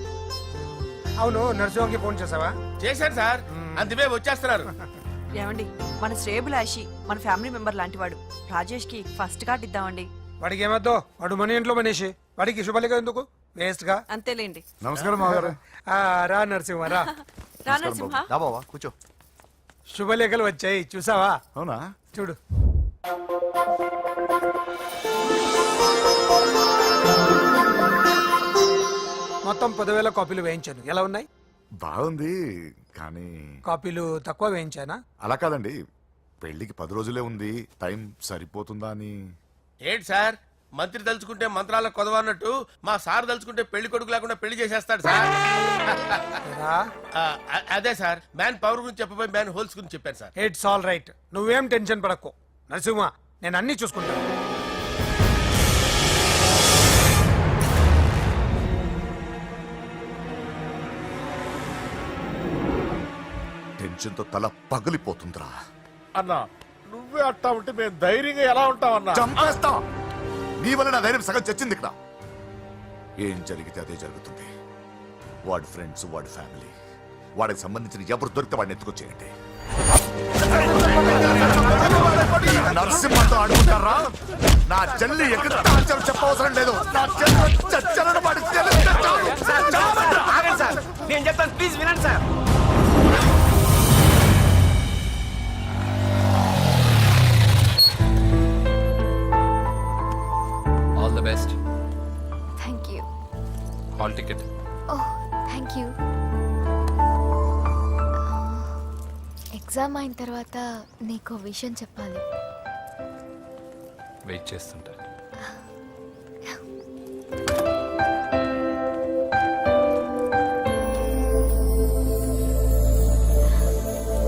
S13: అవును నరసింహకి ఫోన్ చేసావా?
S2: చేశాను సార్ అందువే వచ్చేస్తున్నారు
S14: ఏమండి మన శ్రేయబులాషి మన ఫ్యామిలీ మెంబర్ లాంటి వాడు రాజేష్ కి ఫస్ట్ కార్డ్ ఇద్దామండి.
S13: వాడికి ఏమద్దో వాడు మన ఇంట్లో మనిషి వాడికి శుభలేఖ ఎందుకు వేస్ట్ గా.
S14: అంతేలేండి.
S3: నమస్కారం మామగారు.
S13: రా నరసింహ రా.
S14: రా నరసింహ.
S11: దా బావా కూర్చో.
S13: శుభలేఖలు వచ్చాయి చూసావా?
S3: అవునా?
S13: చూడు. మొత్తం 10,000 కాపీలు వేయించాను. ఎలా ఉన్నాయి?
S3: బాగుంది కానీ
S13: కాపీలు తక్కువ వేయించానా?
S3: అలా కాదండి, పెళ్లికి 10 రోజులే ఉంది, టైం సరిపోతుందా అని.
S2: ఏంటి సార్ మంత్రి తలుచుకుంటే మంత్రాలకు కొదవన్నట్టు మా సార్ తలుచుకుంటే పెళ్లి కొడుకు లేకుండా పెళ్లి చేసేస్తాడు సార్
S13: ఏరా?
S2: అదే సార్ మ్యాన్ పవర్ గురించి చెప్పబోయి మ్యాన్ హోల్స్ గురించి చెప్పారు సార్
S13: ఇట్స్ ఆల్ రైట్. నువ్వేం టెన్షన్ పడకు నరసింహ, నేను అన్ని చూసుకుంటాను.
S3: టెన్షన్ తో తల పగిలిపోతుందిరా.
S2: అన్నా నువ్వే అట్టా ఉంటే మేము ధైర్యంగా ఎలా ఉంటామన్నా
S3: చంపేస్తా. నీ వల్ల నా ధైర్యం సగం చచ్చింది ఇక్కడ. ఏం జరిగితే అదే జరుగుతుంది. వాడి ఫ్రెండ్స్, వాడి ఫ్యామిలీ, వాడికి సంబంధించిన ఎవరు దొరికితే వాడిని ఎత్తుకొచ్చేయండి. నరసింహతో ఆడుకుంటారా? నా చెల్లి ఎక్కడ చెప్పవసరం లేదు. నా చెల్లి చచ్చలను వాడి
S14: నేను చెప్తాను ప్లీజ్ వినండి sir.
S9: All the best.
S5: Thank you.
S9: Hall ticket.
S5: Oh thank you. Exam అయిన తర్వాత నీకు విషయం చెప్పాలి.
S9: వెయిట్ చేస్తుంటా.